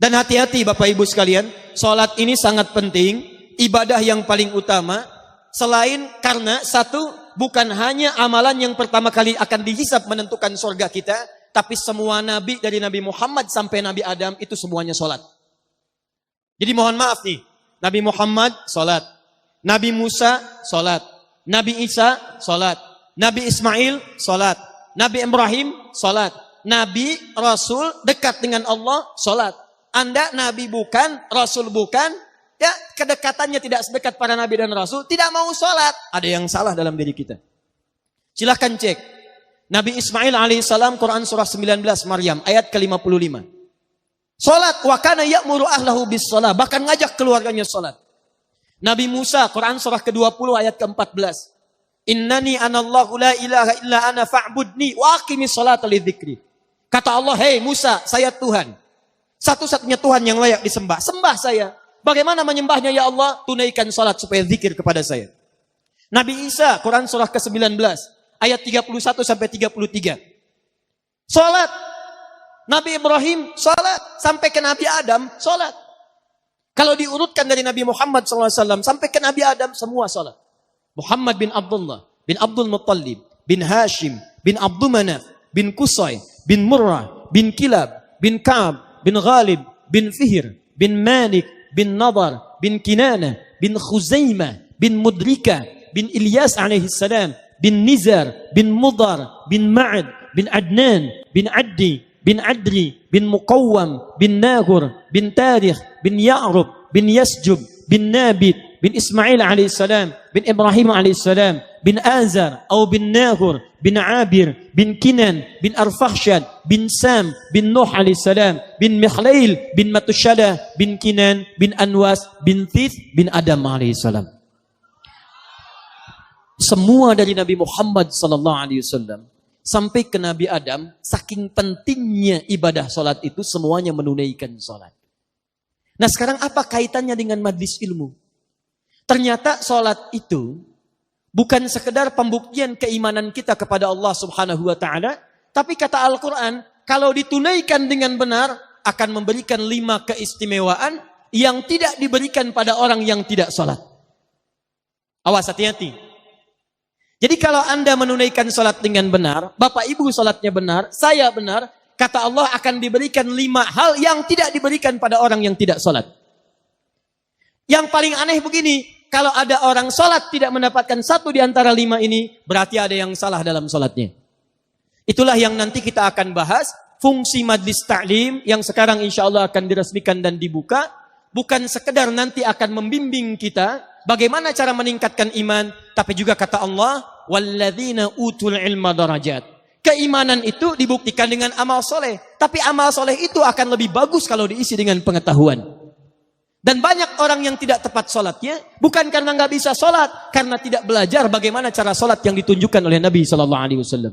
Dan hati-hati Bapak Ibu sekalian, sholat ini sangat penting, ibadah yang paling utama, selain karena satu, bukan hanya amalan yang pertama kali akan dihisab menentukan surga kita, tapi semua nabi dari Nabi Muhammad sampai Nabi Adam itu semuanya sholat. Jadi mohon maaf nih, Nabi Muhammad sholat, Nabi Musa sholat, Nabi Isa sholat, Nabi Ismail sholat, Nabi Ibrahim sholat, Nabi Rasul dekat dengan Allah sholat. Anda Nabi bukan, Rasul bukan, ya kedekatannya tidak sedekat para Nabi dan Rasul, tidak mau sholat. Ada yang salah dalam diri kita. Silahkan cek. Nabi Ismail alaihissalam, Quran surah 19 Maryam ayat ke-55. Sholat, wa kana ya'muru ahlahu bis sholat, bahkan ngajak keluarganya sholat. Nabi Musa, Quran surah ke-20 ayat ke-14. Innani anallahu la ilaha illa ana fa'budni wa aqimis sholata lidzikri. Kata Allah, hei Musa, saya Tuhan. Satu-satunya Tuhan yang layak disembah. Sembah saya. Bagaimana menyembahnya ya Allah? Tunaikan salat supaya zikir kepada saya. Nabi Isa, Quran surah ke-19, ayat 31 sampai 33. Salat. Nabi Ibrahim, salat. Sampai ke Nabi Adam, salat. Kalau diurutkan dari Nabi Muhammad SAW sampai ke Nabi Adam, semua salat. Muhammad bin Abdullah, bin Abdul Muttalib, bin Hashim, bin Abdul Manaf, bin Qusay, bin Murrah, bin Kilab, bin Ka'ab, bin Ghalib, bin Fihr, bin Malik, bin Nadar, bin Kinana, bin Khuzaimah, bin Mudrika, bin Ilyas alaihissalam, bin Nizar, bin Mudar, bin Ma'ad, bin Adnan, bin Addi, bin Adri, bin Muqawwam, bin Nagur, bin Tarikh, bin Ya'rub, bin Yasjub, bin Nabit, bin Ismail alaihissalam, bin Ibrahim alaihissalam, bin Azar, atau bin Nahur, bin Abir, bin Kinan, bin Arfakhshad, bin Sam, bin Nuh alaihissalam, bin Mikhlail, bin Matushalah, bin Kinan, bin Anwas, bin Thith, bin Adam alaihissalam. Semua dari Nabi Muhammad sallallahu alaihi wasallam sampai ke Nabi Adam, saking pentingnya ibadah salat itu semuanya menunaikan salat. Nah, sekarang apa kaitannya dengan majlis ilmu? Ternyata salat itu bukan sekedar pembuktian keimanan kita kepada Allah Subhanahu wa taala, tapi kata Al-Qur'an, kalau ditunaikan dengan benar akan memberikan 5 keistimewaan yang tidak diberikan pada orang yang tidak salat. Awas, hati-hati. Jadi kalau Anda menunaikan salat dengan benar, Bapak Ibu salatnya benar, saya benar, kata Allah akan diberikan 5 hal yang tidak diberikan pada orang yang tidak salat. Yang paling aneh begini, kalau ada orang sholat tidak mendapatkan 1 di antara 5 ini, berarti ada yang salah dalam sholatnya. Itulah yang nanti kita akan bahas, fungsi majlis ta'lim yang sekarang insya Allah akan diresmikan dan dibuka, bukan sekedar nanti akan membimbing kita, bagaimana cara meningkatkan iman, tapi juga kata Allah, walladzina utul ilma darajat. Keimanan itu dibuktikan dengan amal soleh, tapi amal soleh itu akan lebih bagus kalau diisi dengan pengetahuan. Dan banyak orang yang tidak tepat sholatnya, bukan karena nggak bisa sholat, karena tidak belajar bagaimana cara sholat yang ditunjukkan oleh Nabi SAW.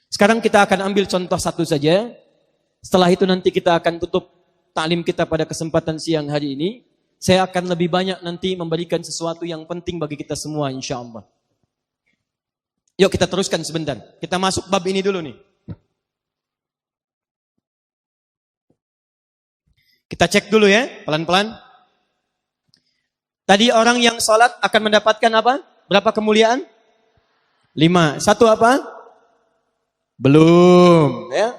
Sekarang kita akan ambil contoh satu saja. Setelah itu nanti kita akan tutup taklim kita pada kesempatan siang hari ini. Saya akan lebih banyak nanti memberikan sesuatu yang penting bagi kita semua insya Allah. Yuk kita teruskan sebentar. Kita masuk bab ini dulu nih. Kita cek dulu ya, pelan-pelan. Tadi orang yang sholat akan mendapatkan apa? Berapa kemuliaan? 5. 1 apa? Belum. Ya.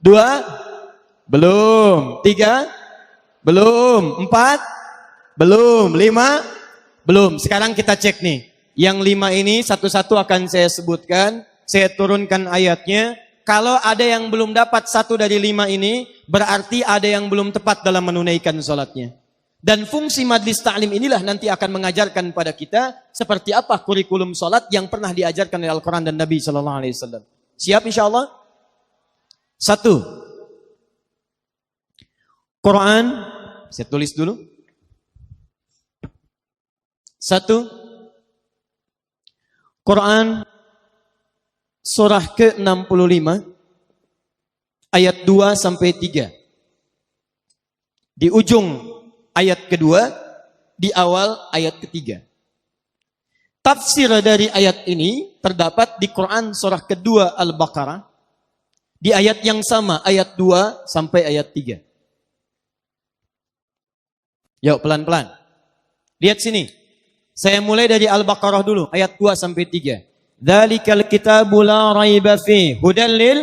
2? Belum. 3? Belum. 4? Belum. 5? Belum. Sekarang kita cek nih. Yang 5 ini satu-satu akan saya sebutkan. Saya turunkan ayatnya. Kalau ada yang belum dapat 1 dari 5 ini, berarti ada yang belum tepat dalam menunaikan sholatnya. Dan fungsi majlis ta'lim inilah nanti akan mengajarkan pada kita seperti apa kurikulum sholat yang pernah diajarkan oleh Al-Quran dan Nabi SAW. Siap insya Allah? 1. Quran, saya tulis dulu. 1. Quran surah ke-65 ayat 2 sampai 3. Di ujung ayat kedua, di awal ayat ketiga. Tafsir dari ayat ini terdapat di Quran surah kedua Al-Baqarah, di ayat yang sama ayat 2 sampai ayat 3. Yuk pelan-pelan. Lihat sini. Saya mulai dari Al-Baqarah dulu. Ayat 2 sampai 3. Dzalikal kitabu la raiba fi hudal lil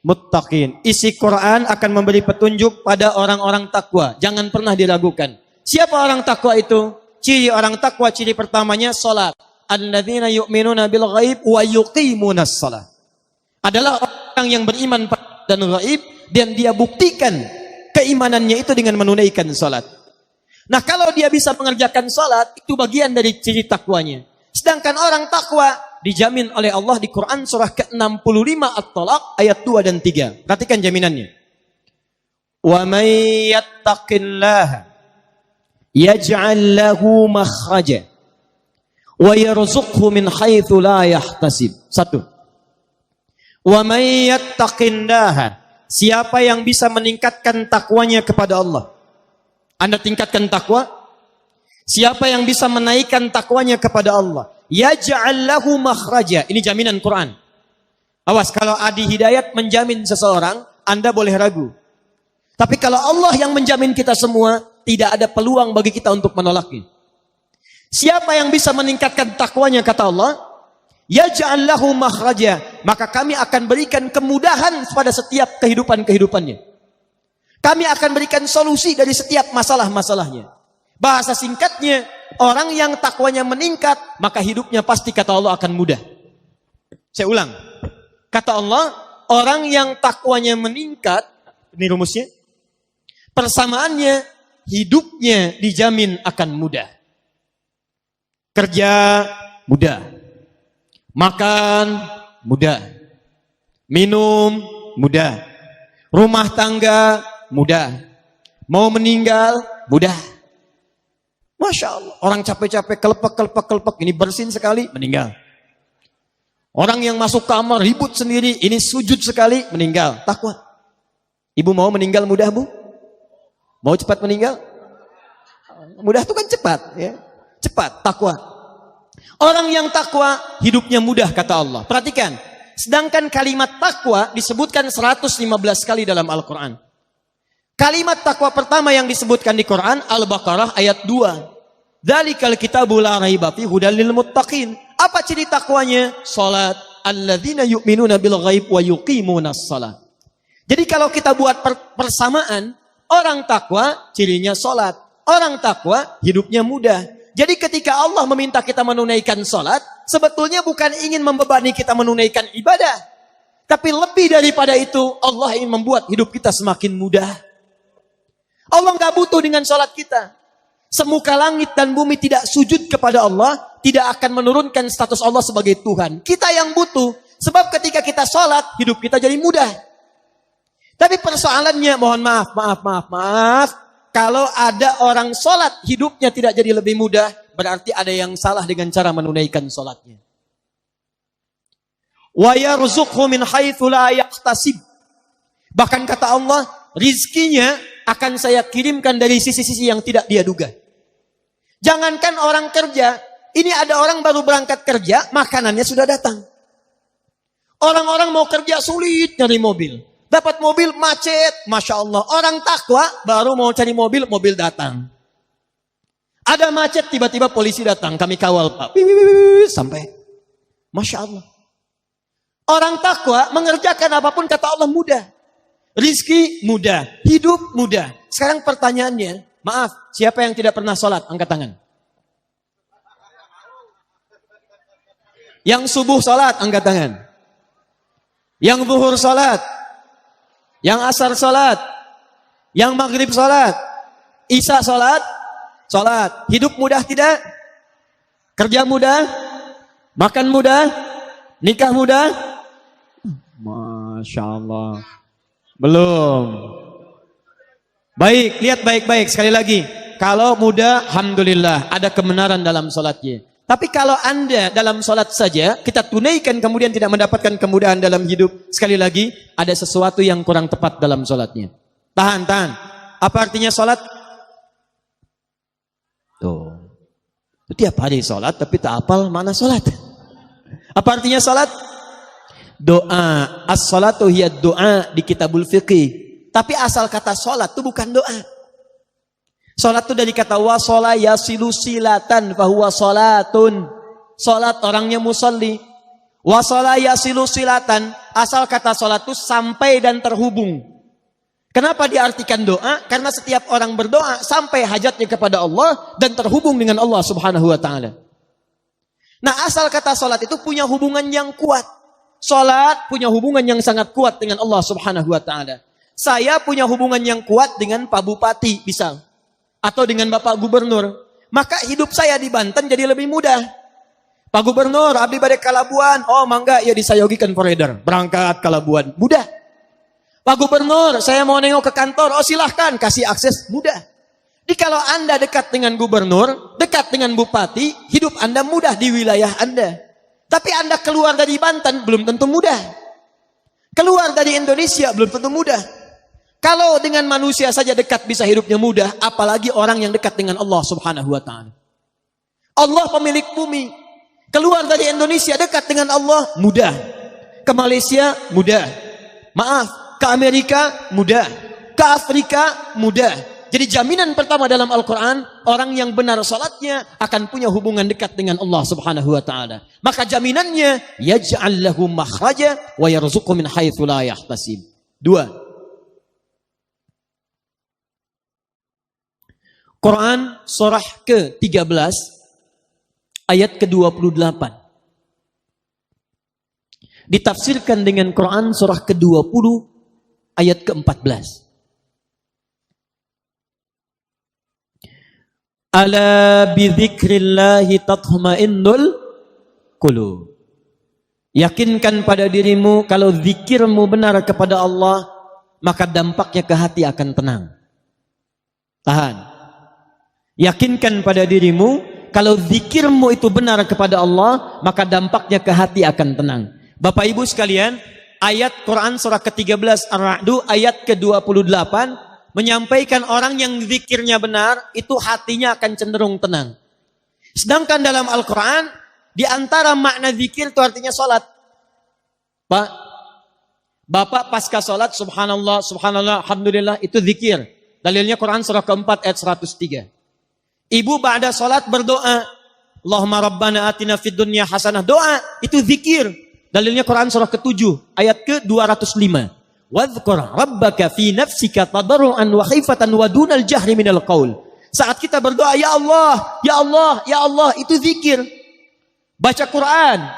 muttaqin. Isi Quran akan memberi petunjuk pada orang-orang takwa. Jangan pernah diragukan. Siapa orang takwa itu? Ciri orang takwa, ciri pertamanya salat. Alladzina yu'minuna bil ghaib wa yuqimunas shalah. Adalah orang yang beriman dan ghaib dan dia buktikan keimanannya itu dengan menunaikan salat. Nah, kalau dia bisa mengerjakan salat, itu bagian dari ciri takwanya. Sedangkan orang takwa dijamin oleh Allah di Quran surah ke-65 At-Talaq ayat 2 dan 3. Perhatikan jaminannya. Wa may yattaqillaha yaj'al lahu makhraja wa yarzuqhu min haitsu la yahtasib. 1. Wa may yattaqillaha, siapa yang bisa meningkatkan takwanya kepada Allah. Anda tingkatkan takwa? Siapa yang bisa menaikkan takwanya kepada Allah? Yaj'al lahu makhraja. Ini jaminan Quran. Awas, kalau Adi Hidayat menjamin seseorang, Anda boleh ragu. Tapi kalau Allah yang menjamin kita semua, tidak ada peluang bagi kita untuk menolaknya. Siapa yang bisa meningkatkan takwanya, kata Allah, yaj'al lahu makhraja, maka kami akan berikan kemudahan pada setiap kehidupannya. Kami akan berikan solusi dari setiap masalah-masalahnya. Bahasa singkatnya, orang yang takwanya meningkat, maka hidupnya pasti, kata Allah, akan mudah. Saya ulang. Kata Allah, orang yang takwanya meningkat, ini rumusnya, persamaannya, hidupnya dijamin akan mudah. Kerja mudah. Makan mudah. Minum mudah. Rumah tangga mudah. Mau meninggal mudah. Masya Allah. Orang capek-capek, kelepek. Ini bersin sekali, meninggal. Orang yang masuk kamar, ribut sendiri, ini sujud sekali, meninggal. Takwa. Ibu mau meninggal mudah, Bu? Mau cepat meninggal? Mudah itu kan cepat. Ya. Cepat, takwa. Orang yang takwa, hidupnya mudah, kata Allah. Perhatikan. Sedangkan kalimat takwa disebutkan 115 kali dalam Al-Quran. Kalimat takwa pertama yang disebutkan di Quran, Al-Baqarah ayat 2. Dzalikal kitabu la raiba fi hudal lil muttaqin. Apa ciri takwanya? Salat. Alladzina yu'minuna bil ghaib wa yuqimunas shalah. Jadi kalau kita buat persamaan, orang takwa cirinya salat. Orang takwa hidupnya mudah. Jadi ketika Allah meminta kita menunaikan salat, sebetulnya bukan ingin membebani kita menunaikan ibadah. Tapi lebih daripada itu, Allah ingin membuat hidup kita semakin mudah. Allah nggak butuh dengan salat kita. Semuka langit dan bumi tidak sujud kepada Allah, tidak akan menurunkan status Allah sebagai Tuhan. Kita yang butuh, sebab ketika kita salat, hidup kita jadi mudah. Tapi persoalannya, mohon maaf. Kalau ada orang salat, hidupnya tidak jadi lebih mudah, berarti ada yang salah dengan cara menunaikan salatnya. Wa yarzuqhu min haitsu la yahtasib. Bahkan kata Allah, rizkinya akan saya kirimkan dari sisi-sisi yang tidak dia duga. Jangankan orang kerja, ini ada orang baru berangkat kerja, makanannya sudah datang. Orang-orang mau kerja sulit nyari mobil. Dapat mobil macet, Masya Allah. Orang takwa baru mau cari mobil, mobil datang. Ada macet, tiba-tiba polisi datang, kami kawal Pak. Sampai. Masya Allah. Orang takwa mengerjakan apapun kata Allah mudah. Rizki mudah, hidup mudah. Sekarang pertanyaannya, maaf, siapa yang tidak pernah sholat? Angkat tangan. Yang subuh sholat, angkat tangan. Yang zuhur sholat. Yang asar sholat. Yang maghrib sholat. Isya sholat. Sholat. Hidup mudah tidak? Kerja mudah? Makan mudah? Nikah mudah? Masya Allah. Belum. Baik, lihat baik-baik sekali lagi. Kalau mudah, alhamdulillah, ada kebenaran dalam sholatnya. Tapi kalau Anda dalam sholat saja, kita tunaikan kemudian tidak mendapatkan kemudahan dalam hidup, sekali lagi, ada sesuatu yang kurang tepat dalam sholatnya. Tahan. Apa artinya sholat? Tuh. Tiap hari sholat, tapi tak hafal mana sholat. Apa artinya sholat? Doa. As-sholatu hiya doa di kitabul fiqih. Tapi asal kata sholat itu bukan doa. Salat itu dari kata wasala yasilu silatan fahuwa salatun. Salat orangnya musalli. Wasala yasilu silatan, asal kata salat itu sampai dan terhubung. Kenapa diartikan doa? Karena setiap orang berdoa sampai hajatnya kepada Allah dan terhubung dengan Allah Subhanahu wa taala. Nah, asal kata salat itu punya hubungan yang kuat. Salat punya hubungan yang sangat kuat dengan Allah Subhanahu wa taala. Saya punya hubungan yang kuat dengan Pak Bupati, misal, atau dengan Bapak Gubernur. Maka hidup saya di Banten jadi lebih mudah. Pak Gubernur, abdi bade ka Labuan. Oh, mangga ya disayogikan foreigner. Berangkat ke Labuan. Mudah. Pak Gubernur, saya mau nengok ke kantor. Oh, silahkan, kasih akses. Mudah. Jadi kalau Anda dekat dengan gubernur, dekat dengan bupati, hidup Anda mudah di wilayah Anda. Tapi Anda keluar dari Banten, belum tentu mudah. Keluar dari Indonesia, belum tentu mudah. Kalau dengan manusia saja dekat bisa hidupnya mudah, apalagi orang yang dekat dengan Allah Subhanahu wa taala. Allah pemilik bumi. Keluar dari Indonesia dekat dengan Allah, mudah. Ke Malaysia, mudah. Maaf, ke Amerika, mudah. Ke Afrika, mudah. Jadi jaminan pertama dalam Al-Quran, orang yang benar salatnya akan punya hubungan dekat dengan Allah Subhanahu wa taala. Maka jaminannya, yaj'al lahu makhraja wa yarzuqhu min haitsu la yahtasib. 2. Quran surah ke-13 ayat ke-28. Ditafsirkan dengan Quran surah ke-20 ayat ke-14. Ala bidzikrillahi tatma'innul qulub. Yakinkan pada dirimu kalau zikirmu benar kepada Allah, maka dampaknya ke hati akan tenang. Tahan. Yakinkan pada dirimu, kalau zikirmu itu benar kepada Allah, maka dampaknya ke hati akan tenang. Bapak Ibu sekalian, ayat Quran surah ke-13 Ar-Ra'd ayat ke-28 menyampaikan orang yang zikirnya benar, itu hatinya akan cenderung tenang. Sedangkan dalam Al-Quran, di antara makna zikir itu artinya sholat. Pak, Bapak pasca sholat, subhanallah, subhanallah, alhamdulillah, itu zikir. Dalilnya Quran surah ke-4 ayat 103. Ibu ba'da salat berdoa, Allahumma rabbana atina fid dunya hasanah. Doa, itu zikir. Dalilnya Quran surah ke-7 ayat ke-205. Wadhkur rabbaka fi nafsika tadarruan wa khifatan wa dunal jahri minal qaul. Saat kita berdoa, ya Allah, ya Allah, ya Allah, itu zikir. Baca Quran.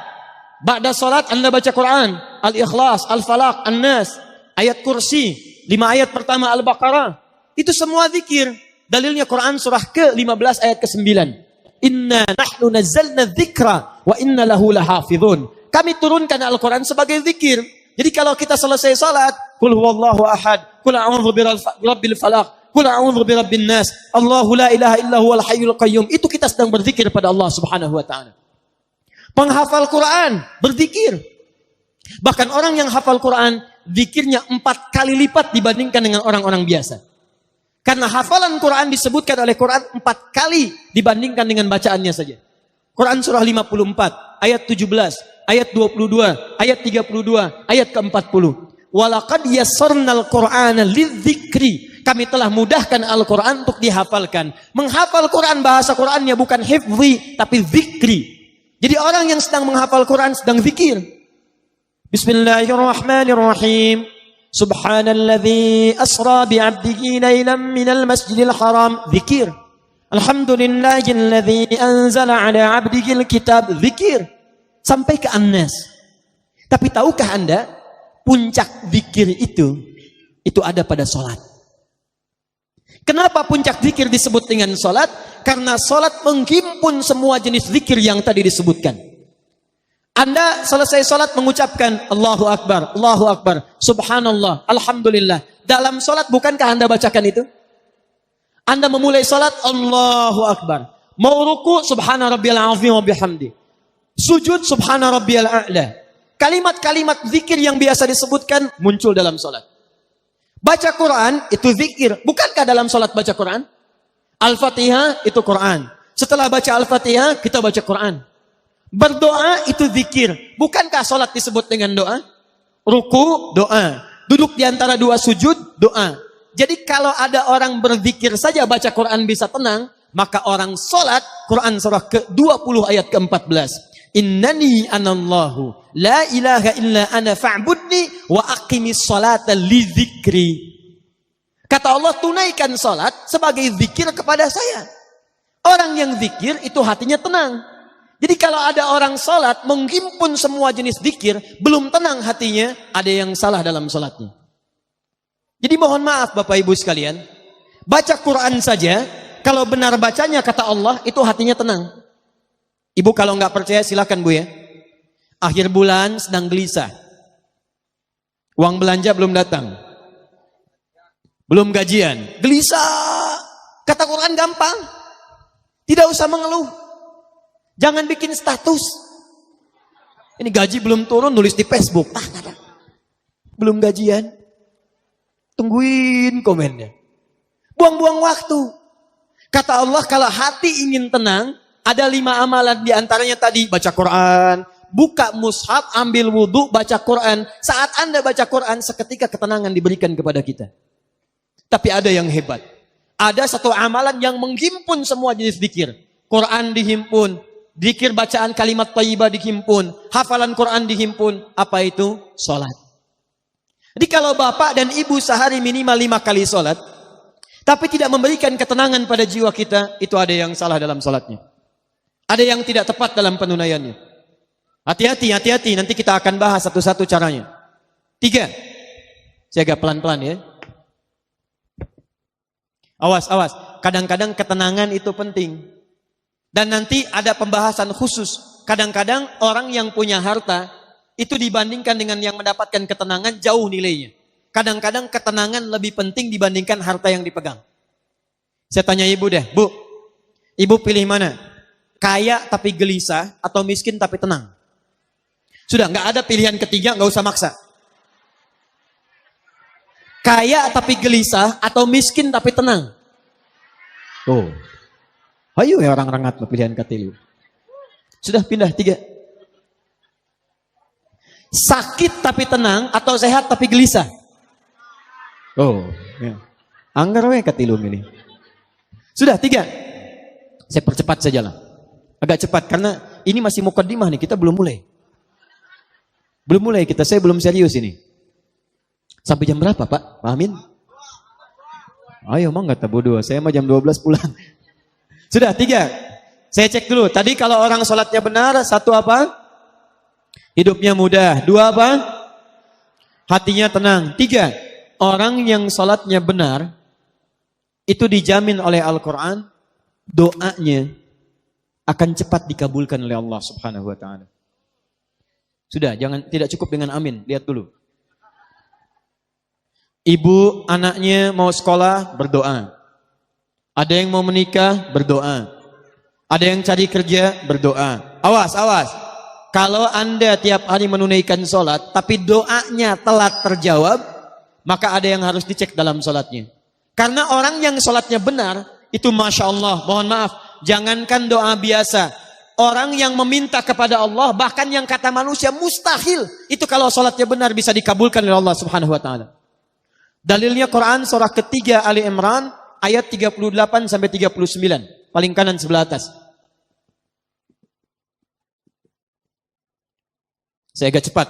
Ba'da salat Anda baca Quran. Al-Ikhlas, Al-Falaq, An-Nas, ayat kursi, 5 ayat pertama Al-Baqarah. Itu semua zikir. Dalilnya Quran surah ke-15 ayat ke-9. Inna nahnu nazzalna dzikra wa inna lahu lahafizun. Kami turunkan Al-Quran sebagai zikir. Jadi kalau kita selesai salat, qul huwallahu ahad, qul a'udzu birabbil falaq, qul a'udzu birabbin nas, Allahu la ilaha illa huwal hayyul qayyum. Itu kita sedang berzikir pada Allah Subhanahu wa taala. Penghafal Quran berzikir. Bahkan orang yang hafal Quran, zikirnya 4 kali lipat dibandingkan dengan orang-orang biasa. Karena hafalan Quran disebutkan oleh Quran 4 kali dibandingkan dengan bacaannya saja. Quran surah 54, ayat 17, ayat 22, ayat 32, ayat ke-40. Walaqad yassarnal Qur'ana lidzikri. Kami telah mudahkan Al-Quran untuk dihafalkan. Menghafal Quran, bahasa Qurannya bukan hifzi, tapi zikri. Jadi orang yang sedang menghafal Quran sedang zikir. Bismillahirrahmanirrahim. Subhanalladzi asra bi'abdihi laylan minal masjidil haram. Zikir. Alhamdulillahilladzi anzala ala 'abdihil kitab. Zikir. Sampai ke An-Nas. Tapi tahukah Anda, puncak zikir itu ada pada salat. Kenapa puncak zikir disebut dengan salat? Karena salat menghimpun semua jenis zikir yang tadi disebutkan. Anda selesai salat mengucapkan Allahu Akbar, Allahu Akbar, Subhanallah, Alhamdulillah. Dalam salat bukankah Anda bacakan itu? Anda memulai salat Allahu Akbar. Mau ruku Subhana rabbiyal azim wa bihamdi. Sujud Subhana rabbiyal a'la. Kalimat-kalimat zikir yang biasa disebutkan muncul dalam salat. Baca Quran itu zikir. Bukankah dalam salat baca Quran? Al-Fatihah itu Quran. Setelah baca Al-Fatihah kita baca Quran. Berdoa itu zikir. Bukankah salat disebut dengan doa? Ruku, doa. Duduk di antara 2 sujud, doa. Jadi kalau ada orang berzikir saja baca Quran bisa tenang, maka orang sholat, Quran surah ke-20 ayat ke-14. Innani anallahu la ilaha illa ana fa'budni wa aqimis sholata li dzikri. Kata Allah, tunaikan sholat sebagai zikir kepada saya. Orang yang zikir itu hatinya tenang. Jadi kalau ada orang sholat menghimpun semua jenis zikir, belum tenang hatinya, ada yang salah dalam sholatnya. Jadi mohon maaf Bapak Ibu sekalian, baca Quran saja, kalau benar bacanya kata Allah, itu hatinya tenang. Ibu kalau nggak percaya silakan Bu ya. Akhir bulan sedang gelisah. Uang belanja belum datang. Belum gajian. Gelisah. Kata Quran gampang. Tidak usah mengeluh. Jangan bikin status. Ini gaji belum turun, nulis di Facebook. Belum gajian. Tungguin komennya. Buang-buang waktu. Kata Allah, kalau hati ingin tenang, ada 5 amalan di antaranya tadi. Baca Quran, buka mushaf, ambil wudhu, baca Quran. Saat Anda baca Quran, seketika ketenangan diberikan kepada kita. Tapi ada yang hebat. Ada satu amalan yang menghimpun semua jenis zikir. Quran dihimpun, zikir bacaan kalimat thayyibah dihimpun, hafalan Quran dihimpun. Apa itu? Sholat. Jadi kalau bapak dan ibu sehari minimal 5 kali sholat, tapi tidak memberikan ketenangan pada jiwa kita, itu ada yang salah dalam sholatnya. Ada yang tidak tepat dalam penunaiannya. Hati-hati, hati-hati. Nanti kita akan bahas satu-satu caranya. 3. Saya agak pelan-pelan ya. Awas, awas. Kadang-kadang ketenangan itu penting. Dan nanti ada pembahasan khusus. Kadang-kadang orang yang punya harta, itu dibandingkan dengan yang mendapatkan ketenangan jauh nilainya. Kadang-kadang ketenangan lebih penting dibandingkan harta yang dipegang. Saya tanya ibu deh, Bu, ibu pilih mana? Kaya tapi gelisah atau miskin tapi tenang? Sudah, nggak ada pilihan ketiga, nggak usah maksa. Kaya tapi gelisah atau miskin tapi tenang? Tuh. Ayo ya orang rengat pilihan ketiga. Sudah pindah 3. Sakit tapi tenang atau sehat tapi gelisah? Oh, ya. Anggar we katilu ini. Sudah 3. Saya percepat saja lah. Agak cepat karena ini masih mukaddimah nih, kita belum mulai. Belum mulai kita, saya belum serius ini. Sampai jam berapa Pak? Pak Amin? Ayo mah nggak tabu 2, saya mah jam 12 pulang. Sudah 3. Saya cek dulu. Tadi kalau orang sholatnya benar, 1 apa? Hidupnya mudah. 2 apa? Hatinya tenang. 3. Orang yang sholatnya benar, itu dijamin oleh Al-Quran, doanya akan cepat dikabulkan oleh Allah Subhanahu Wa Taala. Sudah, tidak cukup dengan amin. Lihat dulu. Ibu anaknya mau sekolah, berdoa. Ada yang mau menikah, berdoa. Ada yang cari kerja, berdoa. Awas, awas. Kalau Anda tiap hari menunaikan sholat, tapi doanya telat terjawab, maka ada yang harus dicek dalam sholatnya. Karena orang yang sholatnya benar, itu Masya Allah, mohon maaf, jangankan doa biasa. Orang yang meminta kepada Allah, bahkan yang kata manusia mustahil, itu kalau sholatnya benar bisa dikabulkan oleh Allah Subhanahu Wa Taala. Dalilnya Quran surah ketiga Ali Imran, ayat 38 sampai 39, paling kanan sebelah atas. Saya agak cepat.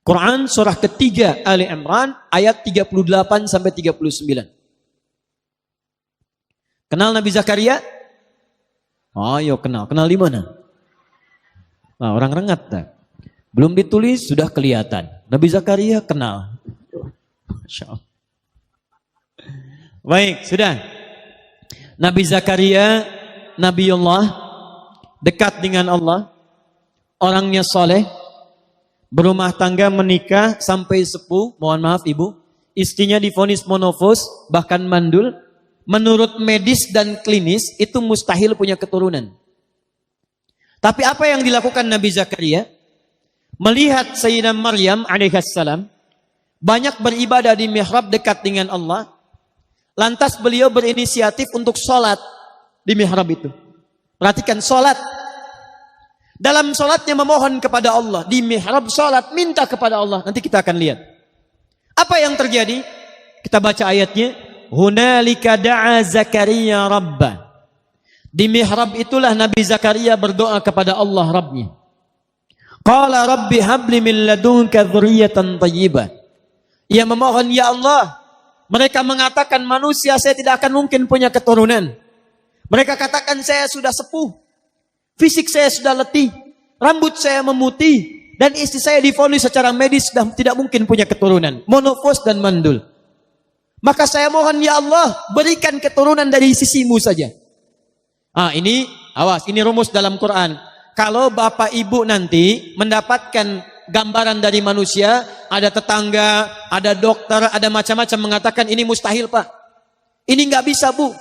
Quran surah ketiga Ali Imran ayat 38 sampai 39. Kenal Nabi Zakaria? Ayo kenal. Kenal di mana? Nah, orang rengat tak? Belum ditulis sudah kelihatan. Nabi Zakaria kenal. Masya Allah. Baik, sudah. Nabi Zakaria, Nabiullah, dekat dengan Allah, orangnya soleh, berumah tangga, menikah sampai sepuh. Mohon maaf ibu, istrinya divonis monofos, bahkan mandul. Menurut medis dan klinis itu mustahil punya keturunan. Tapi apa yang dilakukan Nabi Zakaria? Melihat Sayyidah Maryam alaihissalam banyak beribadah di mihrab dekat dengan Allah. Lantas beliau berinisiatif untuk sholat di mihrab itu. Perhatikan, sholat. Dalam sholatnya memohon kepada Allah. Di mihrab sholat, minta kepada Allah. Nanti kita akan lihat. Apa yang terjadi? Kita baca ayatnya. Hunalika da'a Zakaria Rabbah. Di mihrab itulah Nabi Zakaria berdoa kepada Allah Rabbnya. Qala Rabbi habli min ladunka dzurriyyatan thayyibah. Ia memohon, ya Allah. Mereka mengatakan manusia saya tidak akan mungkin punya keturunan. Mereka katakan saya sudah sepuh. Fisik saya sudah letih. Rambut saya memutih. Dan istri saya divonis secara medis sudah tidak mungkin punya keturunan. Monofos dan mandul. Maka saya mohon ya Allah, berikan keturunan dari sisimu saja. Ini, awas, ini rumus dalam Quran. Kalau bapak ibu nanti mendapatkan gambaran dari manusia, ada tetangga, ada dokter, ada macam-macam mengatakan ini mustahil pak. Ini nggak bisa bu.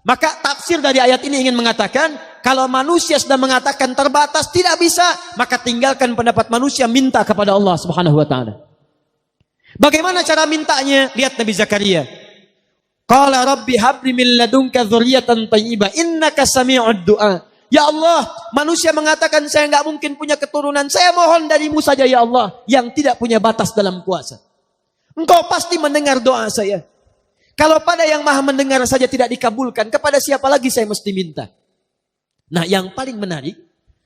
Maka tafsir dari ayat ini ingin mengatakan, kalau manusia sudah mengatakan terbatas, tidak bisa, maka tinggalkan pendapat manusia, minta kepada Allah Subhanahu wa taala. Bagaimana cara mintanya? Lihat Nabi Zakaria. Qala rabbi habli min ladunka dzurriyyatan thayyibah innaka sami'ud du'a. Ya Allah, manusia mengatakan saya enggak mungkin punya keturunan. Saya mohon darimu saja ya Allah yang tidak punya batas dalam kuasa. Engkau pasti mendengar doa saya. Kalau pada yang maha mendengar saja tidak dikabulkan, kepada siapa lagi saya mesti minta? Nah, yang paling menarik,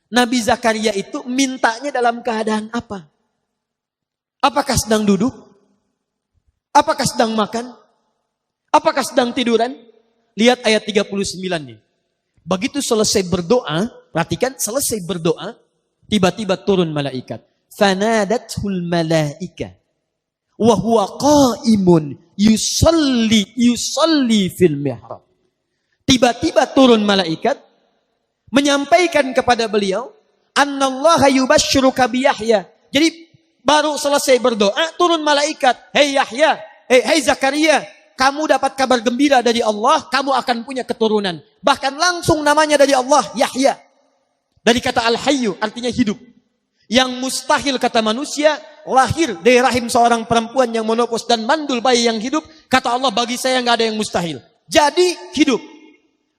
Nabi Zakaria itu mintanya dalam keadaan apa? Apakah sedang duduk? Apakah sedang makan? Apakah sedang tiduran? Lihat ayat 39 nih. Begitu selesai berdoa, perhatikan, selesai berdoa, tiba-tiba turun malaikat. Fanadathul malaika wa huwa qa'imun yusalli fil mihrab. Tiba-tiba turun malaikat menyampaikan kepada beliau, annallaha yubashshiruka bi Yahya. Jadi baru selesai berdoa, turun malaikat. Hei Yahya, hei Zakaria, kamu dapat kabar gembira dari Allah, kamu akan punya keturunan. Bahkan langsung namanya dari Allah, Yahya. Dari kata Al-Hayyu, artinya hidup. Yang mustahil kata manusia, lahir dari rahim seorang perempuan yang monopos dan mandul bayi yang hidup. Kata Allah, bagi saya nggak ada yang mustahil. Jadi hidup.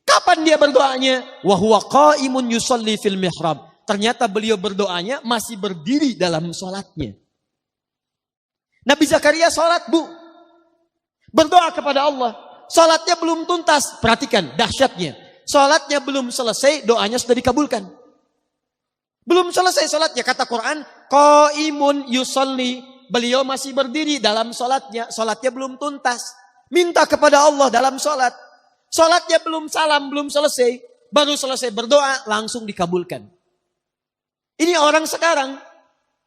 Kapan dia berdoanya? Wa huwa qa'imun yusalli fil mihrab. Ternyata beliau berdoanya masih berdiri dalam sholatnya. Nabi Zakaria sholat bu. Berdoa kepada Allah. Sholatnya belum tuntas. Perhatikan dahsyatnya. Sholatnya belum selesai, doanya sudah dikabulkan. Belum selesai sholatnya. Kata Quran, qa'imun yusalli. Beliau masih berdiri dalam sholatnya. Sholatnya belum tuntas. Minta kepada Allah dalam sholat. Sholatnya belum salam, belum selesai. Baru selesai berdoa, langsung dikabulkan. Ini orang sekarang.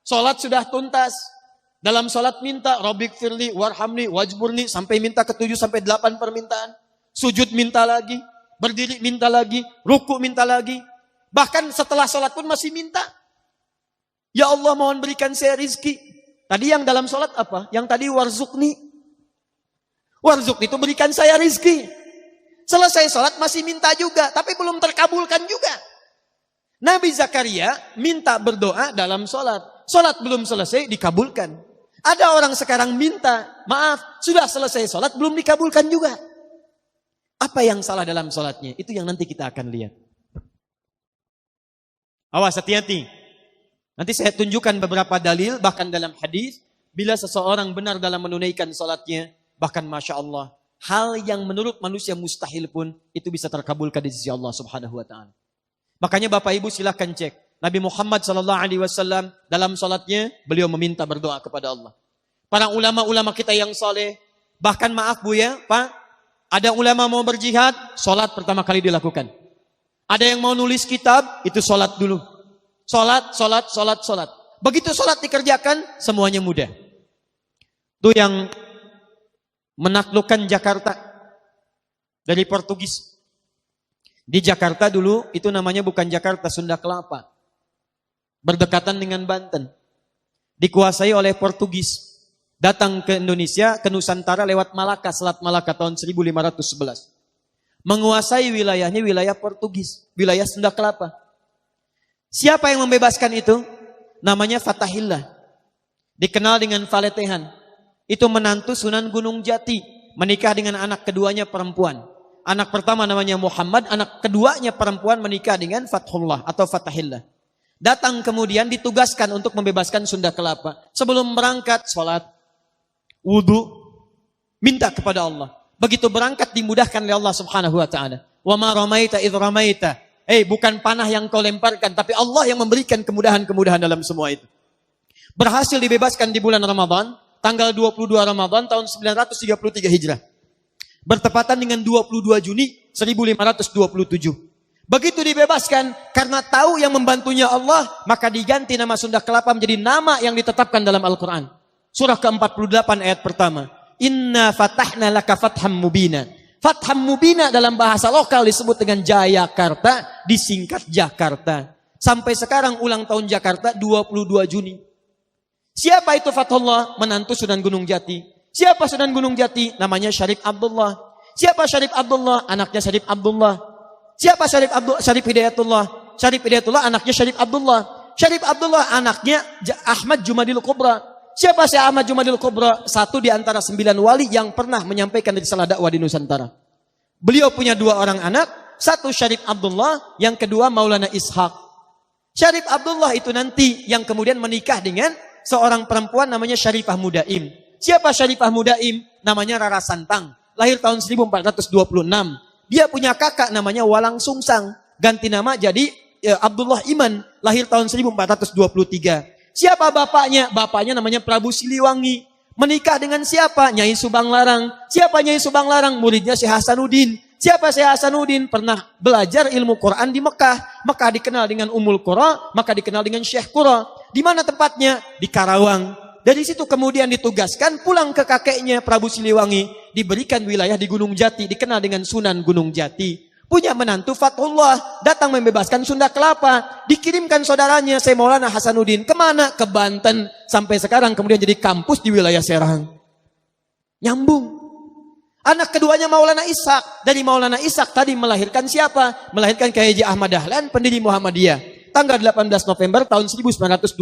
Sholat sudah tuntas. Dalam sholat minta, Rabbik firli, warhamni, wajburni. Sampai minta ke-7 sampai 8 permintaan. Sujud minta lagi. Berdiri minta lagi. Ruku minta lagi. Bahkan setelah sholat pun masih minta. Ya Allah mohon berikan saya rizki. Tadi yang dalam sholat apa? Yang tadi warzukni. Warzukni itu berikan saya rizki. Selesai sholat masih minta juga. Tapi belum terkabulkan juga. Nabi Zakaria minta berdoa dalam sholat. Sholat belum selesai dikabulkan. Ada orang sekarang minta, maaf, sudah selesai sholat belum dikabulkan juga. Apa yang salah dalam sholatnya? Itu yang nanti kita akan lihat. Awas, hati-hati. Nanti saya tunjukkan beberapa dalil, bahkan dalam hadis, bila seseorang benar dalam menunaikan sholatnya, bahkan Masya Allah, hal yang menurut manusia mustahil pun, itu bisa terkabulkan di sisi Allah Subhanahu Wa Taala. Makanya Bapak Ibu silahkan cek. Nabi Muhammad SAW dalam sholatnya, beliau meminta berdoa kepada Allah. Para ulama-ulama kita yang soleh, bahkan maaf bu ya, Pak, ada ulama mau berjihad, sholat pertama kali dilakukan. Ada yang mau nulis kitab, itu sholat dulu. Sholat. Begitu sholat dikerjakan, semuanya mudah. Itu yang menaklukkan Jakarta dari Portugis. Di Jakarta dulu, itu namanya bukan Jakarta, Sunda Kelapa. Berdekatan dengan Banten. Dikuasai oleh Portugis. Datang ke Indonesia, ke Nusantara lewat Malaka, Selat Malaka tahun 1511. Menguasai wilayahnya wilayah Portugis, wilayah Sunda Kelapa. Siapa yang membebaskan itu? Namanya Fatahillah. Dikenal dengan Faletehan. Itu menantu Sunan Gunung Jati. Menikah dengan anak keduanya perempuan. Anak pertama namanya Muhammad, anak keduanya perempuan menikah dengan Fathullah atau Fatahillah. Datang kemudian ditugaskan untuk membebaskan Sunda Kelapa. Sebelum berangkat, sholat, wudhu, Minta kepada Allah. Begitu berangkat dimudahkan oleh Allah Subhanahu wa taala. Wa ma ramaita idz ramaita. Bukan panah yang kau lemparkan, tapi Allah yang memberikan kemudahan-kemudahan dalam semua itu. Berhasil dibebaskan di bulan Ramadan, tanggal 22 Ramadan tahun 933 Hijrah. Bertepatan dengan 22 Juni 1527. Begitu dibebaskan, karena tahu yang membantunya Allah, maka diganti nama Sunda Kelapa menjadi nama yang ditetapkan dalam Al-Quran. Surah ke-48 ayat pertama. Inna fatahna laka fatham mubina. Fatham mubina dalam bahasa lokal disebut dengan Jayakarta, disingkat Jakarta. Sampai sekarang ulang tahun Jakarta 22 Juni. Siapa itu Fathullah? Menantu Sunan Gunung Jati. Siapa Sunan Gunung Jati? Namanya Syarif Abdullah. Siapa Syarif Abdullah? Anaknya Syarif Abdullah. Siapa Syarif Hidayatullah? Syarif Hidayatullah anaknya Syarif Abdullah. Syarif Abdullah anaknya Ahmad Jumadil Kubra. Siapa si Ahmad Jumadil Kubra? Satu di antara 9 wali yang pernah menyampaikan risalah dakwah di Nusantara. Beliau punya 2 orang anak, satu Syarif Abdullah, yang kedua Maulana Ishaq. Syarif Abdullah itu nanti yang kemudian menikah dengan seorang perempuan namanya Syarifah Mudaim. Siapa Syarifah Mudaim? Namanya Rara Santang. Lahir tahun 1426. Dia punya kakak namanya Walang Sungsang. Ganti nama jadi Abdullah Iman. Lahir tahun 1423. Siapa bapaknya? Bapaknya namanya Prabu Siliwangi. Menikah dengan siapa? Nyai Subang Larang. Siapa Nyai Subang Larang? Muridnya Syekh Hasanuddin. Siapa Syekh Hasanuddin? Pernah belajar ilmu Quran di Mekah. Mekah dikenal dengan Ummul Qura, maka dikenal dengan Syekh Qura. Di mana tempatnya? Di Karawang. Dari situ kemudian ditugaskan pulang ke kakeknya Prabu Siliwangi. Diberikan wilayah di Gunung Jati, dikenal dengan Sunan Gunung Jati. Punya menantu Fathullah, datang membebaskan Sunda Kelapa. Dikirimkan saudaranya Syekh Maulana Hasanuddin. Kemana? Ke Banten. Sampai sekarang kemudian jadi kampus di wilayah Serang. Nyambung. Anak keduanya Maulana Ishaq. Dari Maulana Ishaq tadi melahirkan siapa? Melahirkan Kyai Haji Ahmad Dahlan, pendiri Muhammadiyah. Tanggal 18 November tahun 1912.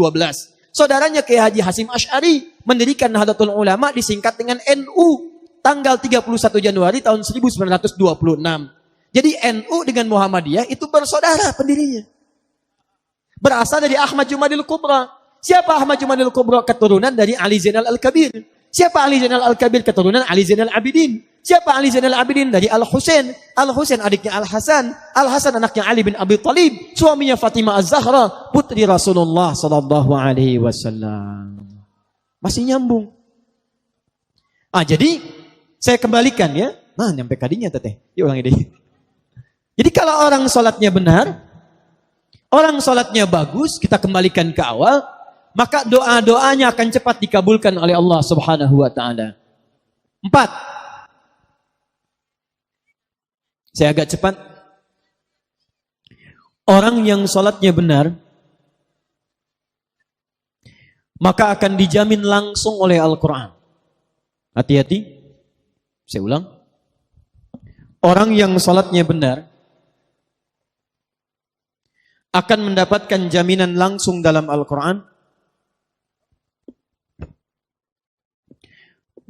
Saudaranya Kyai Haji Hasim Asy'ari mendirikan Nahdlatul Ulama disingkat dengan NU. Tanggal 31 Januari tahun 1926. Jadi NU dengan Muhammadiyah itu bersaudara pendirinya. Berasal dari Ahmad Jumadil Kubra. Siapa Ahmad Jumadil Kubra? Keturunan dari Ali Zainal Al-Kabir. Siapa Ali Zainal Al-Kabir? Keturunan Ali Zainal Abidin. Siapa Ali Zainal Abidin? Dari Al-Husain. Al-Husain adiknya Al-Hasan. Al-Hasan anaknya Ali bin Abi Thalib. Suaminya Fatimah Az-Zahra, putri Rasulullah sallallahu alaihi wasallam. Masih nyambung. Jadi saya kembalikan ya. Nah, nyampe kadinya teteh. Yuk ulangi deh. Jadi kalau orang sholatnya benar, orang sholatnya bagus, kita kembalikan ke awal, maka doa-doanya akan cepat dikabulkan oleh Allah Subhanahu wa taala. 4. Saya agak cepat. Orang yang sholatnya benar, maka akan dijamin langsung oleh Al-Quran. Hati-hati. Saya ulang. Orang yang sholatnya benar, akan mendapatkan jaminan langsung dalam Al-Quran.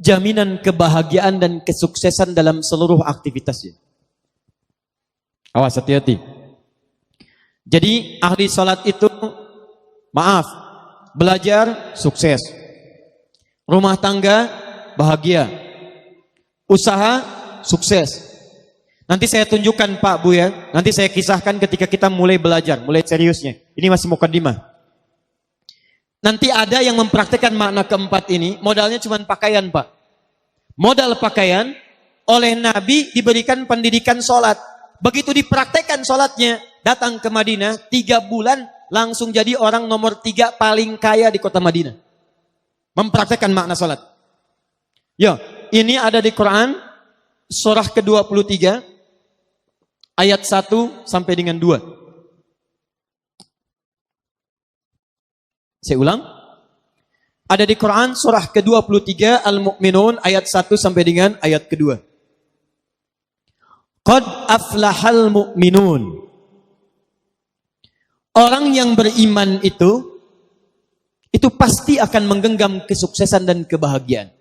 Jaminan kebahagiaan dan kesuksesan dalam seluruh aktivitasnya. Awas, hati-hati. Jadi ahli salat itu, maaf, belajar sukses. Rumah tangga bahagia. Usaha sukses. Nanti saya tunjukkan Pak Bu ya. Nanti saya kisahkan ketika kita mulai belajar, mulai seriusnya. Ini masih mukaddimah. Nanti ada yang mempraktikkan makna keempat ini, modalnya cuma pakaian Pak. Modal pakaian, oleh Nabi diberikan pendidikan sholat. Begitu dipraktekkan sholatnya, datang ke Madinah, 3 bulan langsung jadi orang nomor 3 paling kaya di kota Madinah. Mempraktekkan makna sholat. Ya, ini ada di Quran, surah ke-23, ayat 1 sampai dengan 2. Saya ulang. Ada di Quran surah ke-23 Al-Mu'minun ayat 1 sampai dengan ayat kedua. Qad aflahal mu'minun. Orang yang beriman itu pasti akan menggenggam kesuksesan dan kebahagiaan.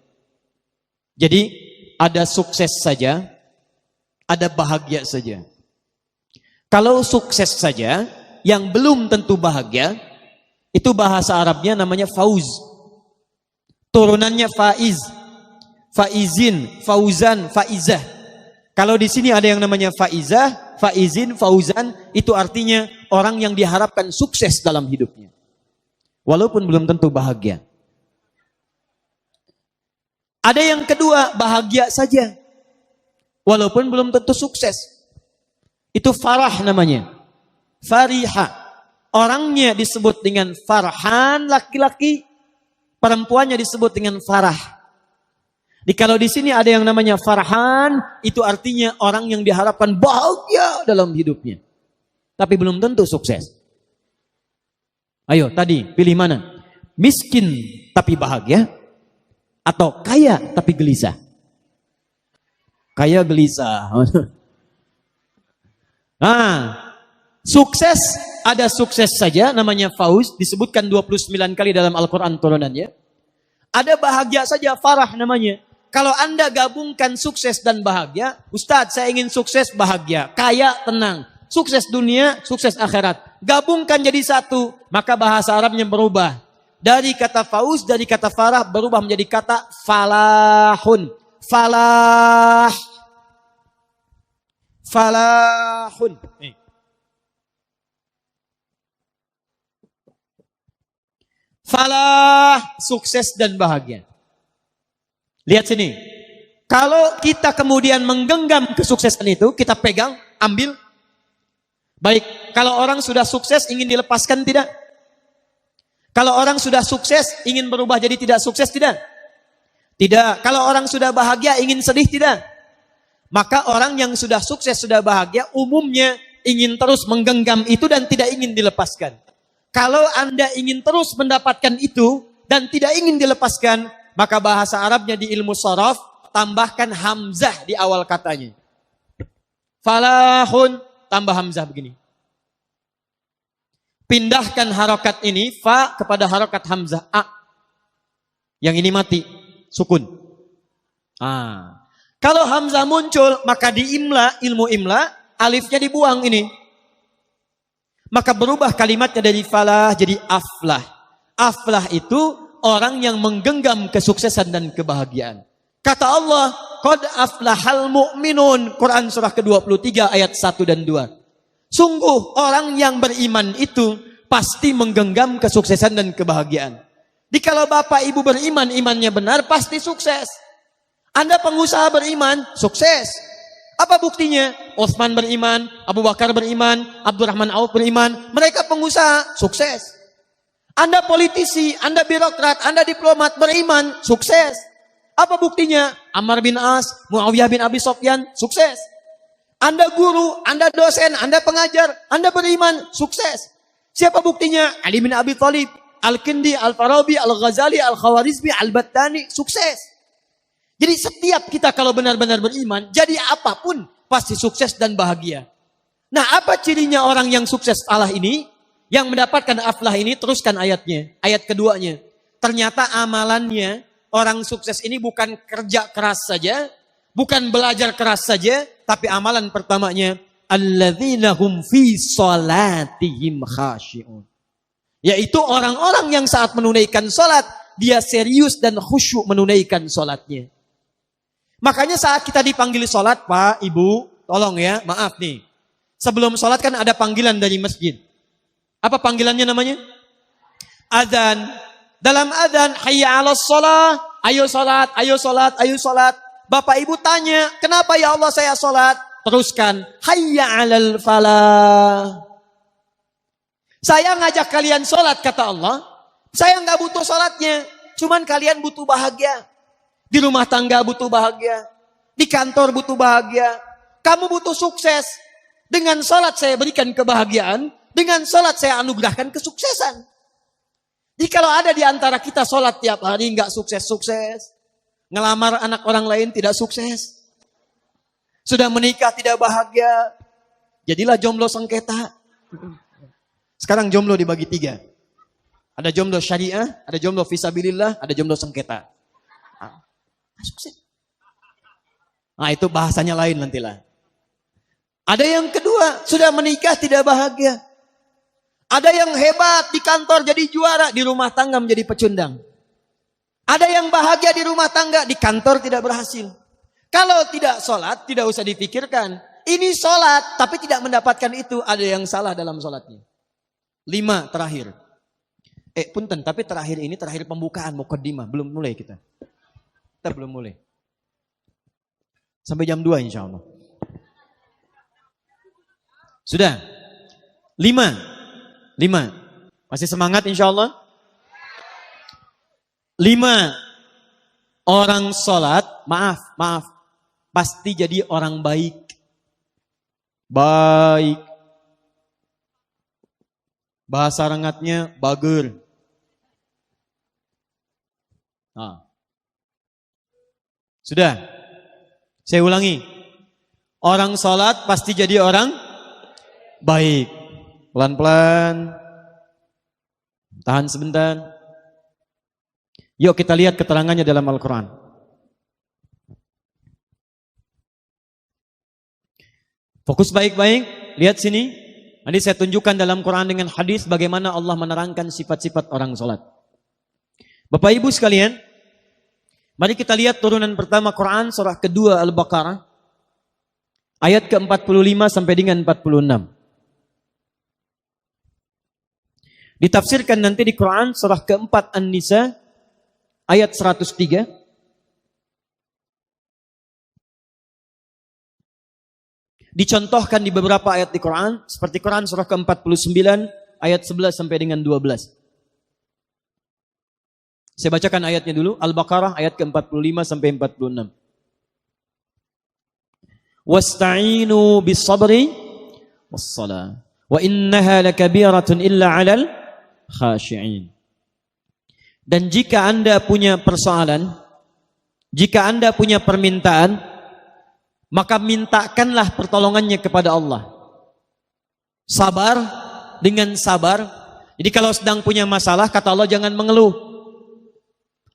Jadi ada sukses saja, ada bahagia saja. Kalau sukses saja, yang belum tentu bahagia, itu bahasa Arabnya namanya fauz. Turunannya faiz. faizin, fauzan, faizah. Kalau di sini ada yang namanya faizah, faizin, fauzan, itu artinya orang yang diharapkan sukses dalam hidupnya. Walaupun belum tentu bahagia. Ada yang kedua, bahagia saja. Walaupun belum tentu sukses. Itu farah namanya. Fariha. Orangnya disebut dengan farhan laki-laki, perempuannya disebut dengan farah. Kalau di sini ada yang namanya farhan, itu artinya orang yang diharapkan bahagia dalam hidupnya. Tapi belum tentu sukses. Ayo tadi pilih mana? Miskin tapi bahagia, atau kaya tapi gelisah? Kaya gelisah. Nah, sukses, ada sukses saja namanya fauz, disebutkan 29 kali dalam Al-Quran turunannya. Ada bahagia saja, farah namanya. Kalau Anda gabungkan sukses dan bahagia, Ustadz saya ingin sukses bahagia, kaya tenang, sukses dunia, sukses akhirat. Gabungkan jadi satu, maka bahasa Arabnya berubah. Dari kata fauz, dari kata farah berubah menjadi kata falahun. Falah. Falahun. Falah, sukses dan bahagia. Lihat sini. Kalau kita kemudian menggenggam kesuksesan itu, kita pegang, ambil. Baik, kalau orang sudah sukses ingin dilepaskan tidak? Kalau orang sudah sukses ingin berubah jadi tidak sukses tidak? Tidak. Kalau orang sudah bahagia ingin sedih tidak? Maka orang yang sudah sukses, sudah bahagia, umumnya ingin terus menggenggam itu dan tidak ingin dilepaskan. Kalau Anda ingin terus mendapatkan itu dan tidak ingin dilepaskan, maka bahasa Arabnya di ilmu sharaf tambahkan hamzah di awal katanya. Falahun tambah hamzah begini. Pindahkan harokat ini fa kepada harokat hamzah a. Yang ini mati, sukun. Kalau hamzah muncul, maka di imla, ilmu imla, alifnya dibuang ini. Maka berubah kalimatnya dari falah jadi aflah. Aflah itu orang yang menggenggam kesuksesan dan kebahagiaan. Kata Allah, qad aflahal mu'minun. Quran surah ke-23 ayat 1 dan 2. Sungguh orang yang beriman itu pasti menggenggam kesuksesan dan kebahagiaan. Kalau bapak ibu beriman, imannya benar, pasti sukses. Anda pengusaha beriman, sukses. Apa buktinya? Utsman beriman, Abu Bakar beriman, Abdurrahman Auf beriman. Mereka pengusaha, sukses. Anda politisi, Anda birokrat, Anda diplomat beriman, sukses. Apa buktinya? Ammar bin As, Muawiyah bin Abi Sufyan, sukses. Anda guru, Anda dosen, Anda pengajar, Anda beriman, sukses. Siapa buktinya? Ali bin Abi Thalib, Al-Kindi, Al-Farabi, Al-Ghazali, Al-Khawarizmi, Al-Battani, sukses. Jadi setiap kita kalau benar-benar beriman, jadi apapun pasti sukses dan bahagia. Nah, apa cirinya orang yang sukses Allah ini? Yang mendapatkan aflah ini, teruskan ayatnya. Ayat keduanya. Ternyata amalannya, orang sukses ini bukan kerja keras saja, bukan belajar keras saja, tapi amalan pertamanya, alladzina hum fi salatihim khashi'un. Yaitu orang-orang yang saat menunaikan salat, dia serius dan khusyuk menunaikan salatnya. Makanya saat kita dipanggil salat, Pak, Ibu, tolong ya, maaf nih. Sebelum salat kan ada panggilan dari masjid. Apa panggilannya namanya? Adzan. Dalam adzan, hayya 'alas shalah, ayo salat, ayo salat, ayo salat. Bapak Ibu tanya, kenapa ya Allah saya salat? Teruskan, hayya 'alal falah. Saya ngajak kalian salat, kata Allah. Saya nggak butuh salatnya, cuman kalian butuh bahagia. Di rumah tangga butuh bahagia. Di kantor butuh bahagia. Kamu butuh sukses. Dengan salat saya berikan kebahagiaan. Dengan salat saya anugerahkan kesuksesan. Jadi kalau ada di antara kita salat tiap hari nggak sukses-sukses. Ngelamar anak orang lain tidak sukses. Sudah menikah tidak bahagia. Jadilah jomblo sengketa. Sekarang jomblo dibagi 3. Ada jomblo syariah, ada jomblo fisabilillah, ada jomblo sengketa. Sukses. Nah, itu bahasanya lain nantilah. Ada yang kedua, sudah menikah tidak bahagia. Ada yang hebat di kantor jadi juara, di rumah tangga menjadi pecundang. Ada yang bahagia di rumah tangga, di kantor tidak berhasil. Kalau tidak sholat, tidak usah dipikirkan. Ini sholat, tapi tidak mendapatkan itu. Ada yang salah dalam sholatnya. 5 terakhir. Punten, tapi terakhir ini terakhir pembukaan, muqaddimah. Belum mulai kita. Kita belum mulai. Sampai jam 2 insya Allah. Sudah. 5. Masih semangat insya Allah? 5 orang sholat, maaf, pasti jadi orang baik. Baik. Bahasa rengatnya bager. Nah. Sudah. Saya ulangi. Orang sholat pasti jadi orang baik. Pelan-pelan. Tahan sebentar. Yuk kita lihat keterangannya dalam Al-Quran. Fokus baik-baik. Lihat sini. Nanti saya tunjukkan dalam Quran dengan hadis bagaimana Allah menerangkan sifat-sifat orang sholat. Bapak Ibu sekalian. Mari kita lihat turunan pertama Quran surah kedua Al-Baqarah. Ayat ke-45 sampai dengan 46. Ditafsirkan nanti di Quran surah keempat An-Nisa. Ayat 103. Dicontohkan di beberapa ayat di Quran. Seperti Quran surah ke-49. Ayat 11 sampai dengan 12. Saya bacakan ayatnya dulu. Al-Baqarah ayat ke-45 sampai 46. Wasta'inu bis-sabri was-salah. Wa innaha lakabiratun illa 'alal khashi'in. Dan jika Anda punya persoalan, jika Anda punya permintaan, maka mintakanlah pertolongannya kepada Allah. Sabar dengan sabar. Jadi kalau sedang punya masalah, kata Allah jangan mengeluh.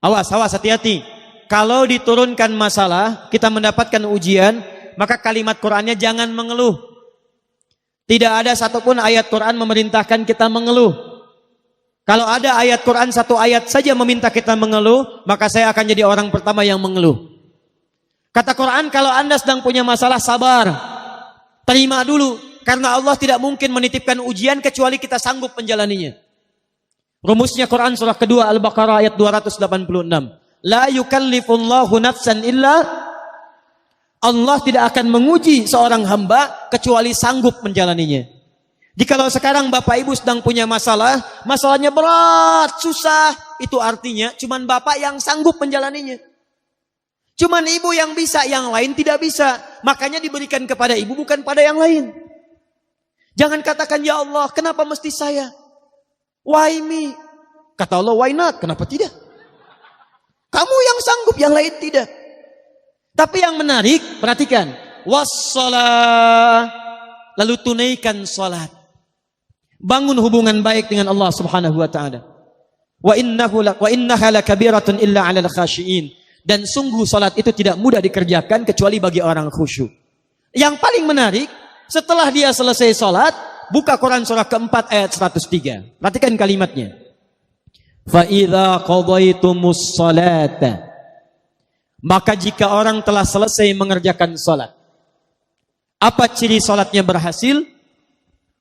Awas, hati-hati. Kalau diturunkan masalah, kita mendapatkan ujian, maka kalimat Qur'annya jangan mengeluh. Tidak ada satupun ayat Qur'an memerintahkan kita mengeluh. Kalau ada ayat Quran satu ayat saja meminta kita mengeluh, maka saya akan jadi orang pertama yang mengeluh. Kata Quran, kalau Anda sedang punya masalah, sabar. Terima dulu. Karena Allah tidak mungkin menitipkan ujian kecuali kita sanggup menjalaninya. Rumusnya Quran surah kedua Al-Baqarah ayat 286. La yukallifullahu nafsan illa. Allah tidak akan menguji seorang hamba kecuali sanggup menjalaninya. Jikalau sekarang Bapak Ibu sedang punya masalah, masalahnya berat, susah, itu artinya cuman Bapak yang sanggup menjalaninya. Cuman Ibu yang bisa, yang lain tidak bisa. Makanya diberikan kepada Ibu bukan pada yang lain. Jangan katakan, ya Allah, kenapa mesti saya? Why me? Kata Allah, why not? Kenapa tidak? Kamu yang sanggup, yang lain tidak. Tapi yang menarik, perhatikan. Wassalah. Lalu tunaikan salat. Bangun hubungan baik dengan Allah Subhanahu wa taala. Wa innaha lakabiratun illa 'alal khashiin. Dan sungguh salat itu tidak mudah dikerjakan kecuali bagi orang khusyuk. Yang paling menarik, setelah dia selesai salat, buka Quran surah keempat ayat 103. Perhatikan kalimatnya. Fa idza qadaitumus salata. Maka jika orang telah selesai mengerjakan salat. Apa ciri salatnya berhasil?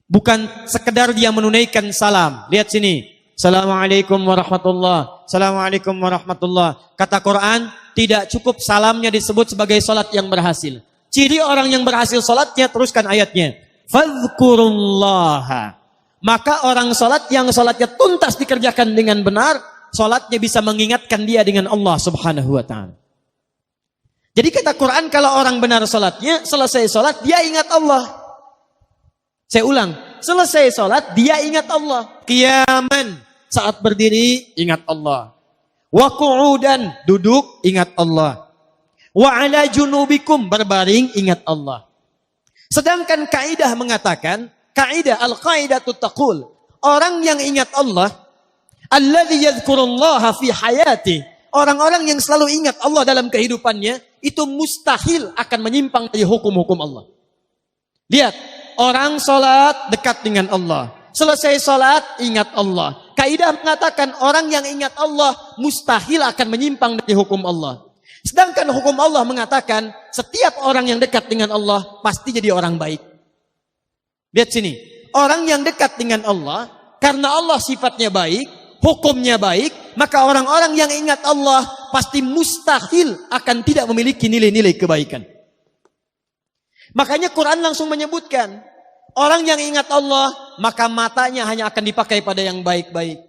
Bukan sekedar dia menunaikan salam. Lihat sini. Assalamualaikum warahmatullah. Assalamualaikum warahmatullah. Kata Quran, tidak cukup salamnya disebut sebagai salat yang berhasil. Ciri orang yang berhasil salatnya, teruskan ayatnya. Fadhkurullaha. Maka orang salat yang salatnya tuntas dikerjakan dengan benar, salatnya bisa mengingatkan dia dengan Allah Subhanahu wa taala. Jadi kata Quran, kalau orang benar salatnya, selesai salat dia ingat Allah. Saya ulang, selesai salat dia ingat Allah. Qiyaman, saat berdiri ingat Allah. Wa qu'udan, duduk ingat Allah. Wa ala junubikum, berbaring ingat Allah. Sedangkan kaidah mengatakan, kaidah al-qaidatu taqul, orang yang ingat Allah, alladzi yadhkurullaha fi hayati, orang-orang yang selalu ingat Allah dalam kehidupannya, itu mustahil akan menyimpang dari hukum-hukum Allah. Lihat, orang salat dekat dengan Allah. Selesai salat ingat Allah. Kaidah mengatakan orang yang ingat Allah mustahil akan menyimpang dari hukum Allah. Sedangkan hukum Allah mengatakan setiap orang yang dekat dengan Allah pasti jadi orang baik. Lihat sini, orang yang dekat dengan Allah karena Allah sifatnya baik, hukumnya baik, maka orang-orang yang ingat Allah pasti mustahil akan tidak memiliki nilai-nilai kebaikan. Makanya Quran langsung menyebutkan, orang yang ingat Allah, maka matanya hanya akan dipakai pada yang baik-baik.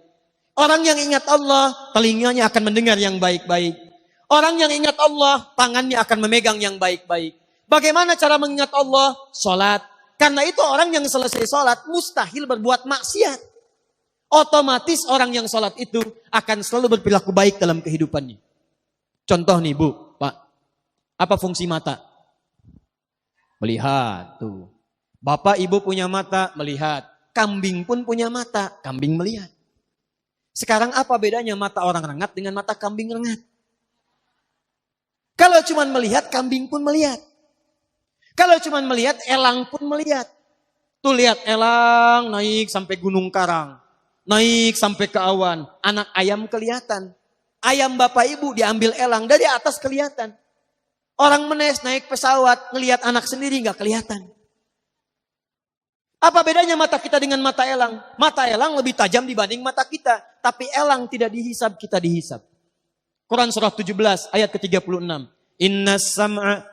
Orang yang ingat Allah, telinganya akan mendengar yang baik-baik. Orang yang ingat Allah, tangannya akan memegang yang baik-baik. Bagaimana cara mengingat Allah? Salat. Karena itu orang yang selesai salat, mustahil berbuat maksiat. Otomatis orang yang salat itu akan selalu berperilaku baik dalam kehidupannya. Contoh nih Bu, Pak. Apa fungsi mata? Melihat tuh. Bapak ibu punya mata, melihat. Kambing pun punya mata, kambing melihat. Sekarang apa bedanya mata orang rengat dengan mata kambing rengat? Kalau cuma melihat, kambing pun melihat. Kalau cuma melihat, elang pun melihat. Tuh lihat elang naik sampai Gunung Karang. Naik sampai ke awan. Anak ayam kelihatan. Ayam bapak ibu diambil elang, dari atas kelihatan. Orang menes naik pesawat, ngelihat anak sendiri nggak kelihatan. Apa bedanya mata kita dengan mata elang? Mata elang lebih tajam dibanding mata kita. Tapi elang tidak dihisab, kita dihisab. Quran surah 17 ayat ke-36. Inna sam'a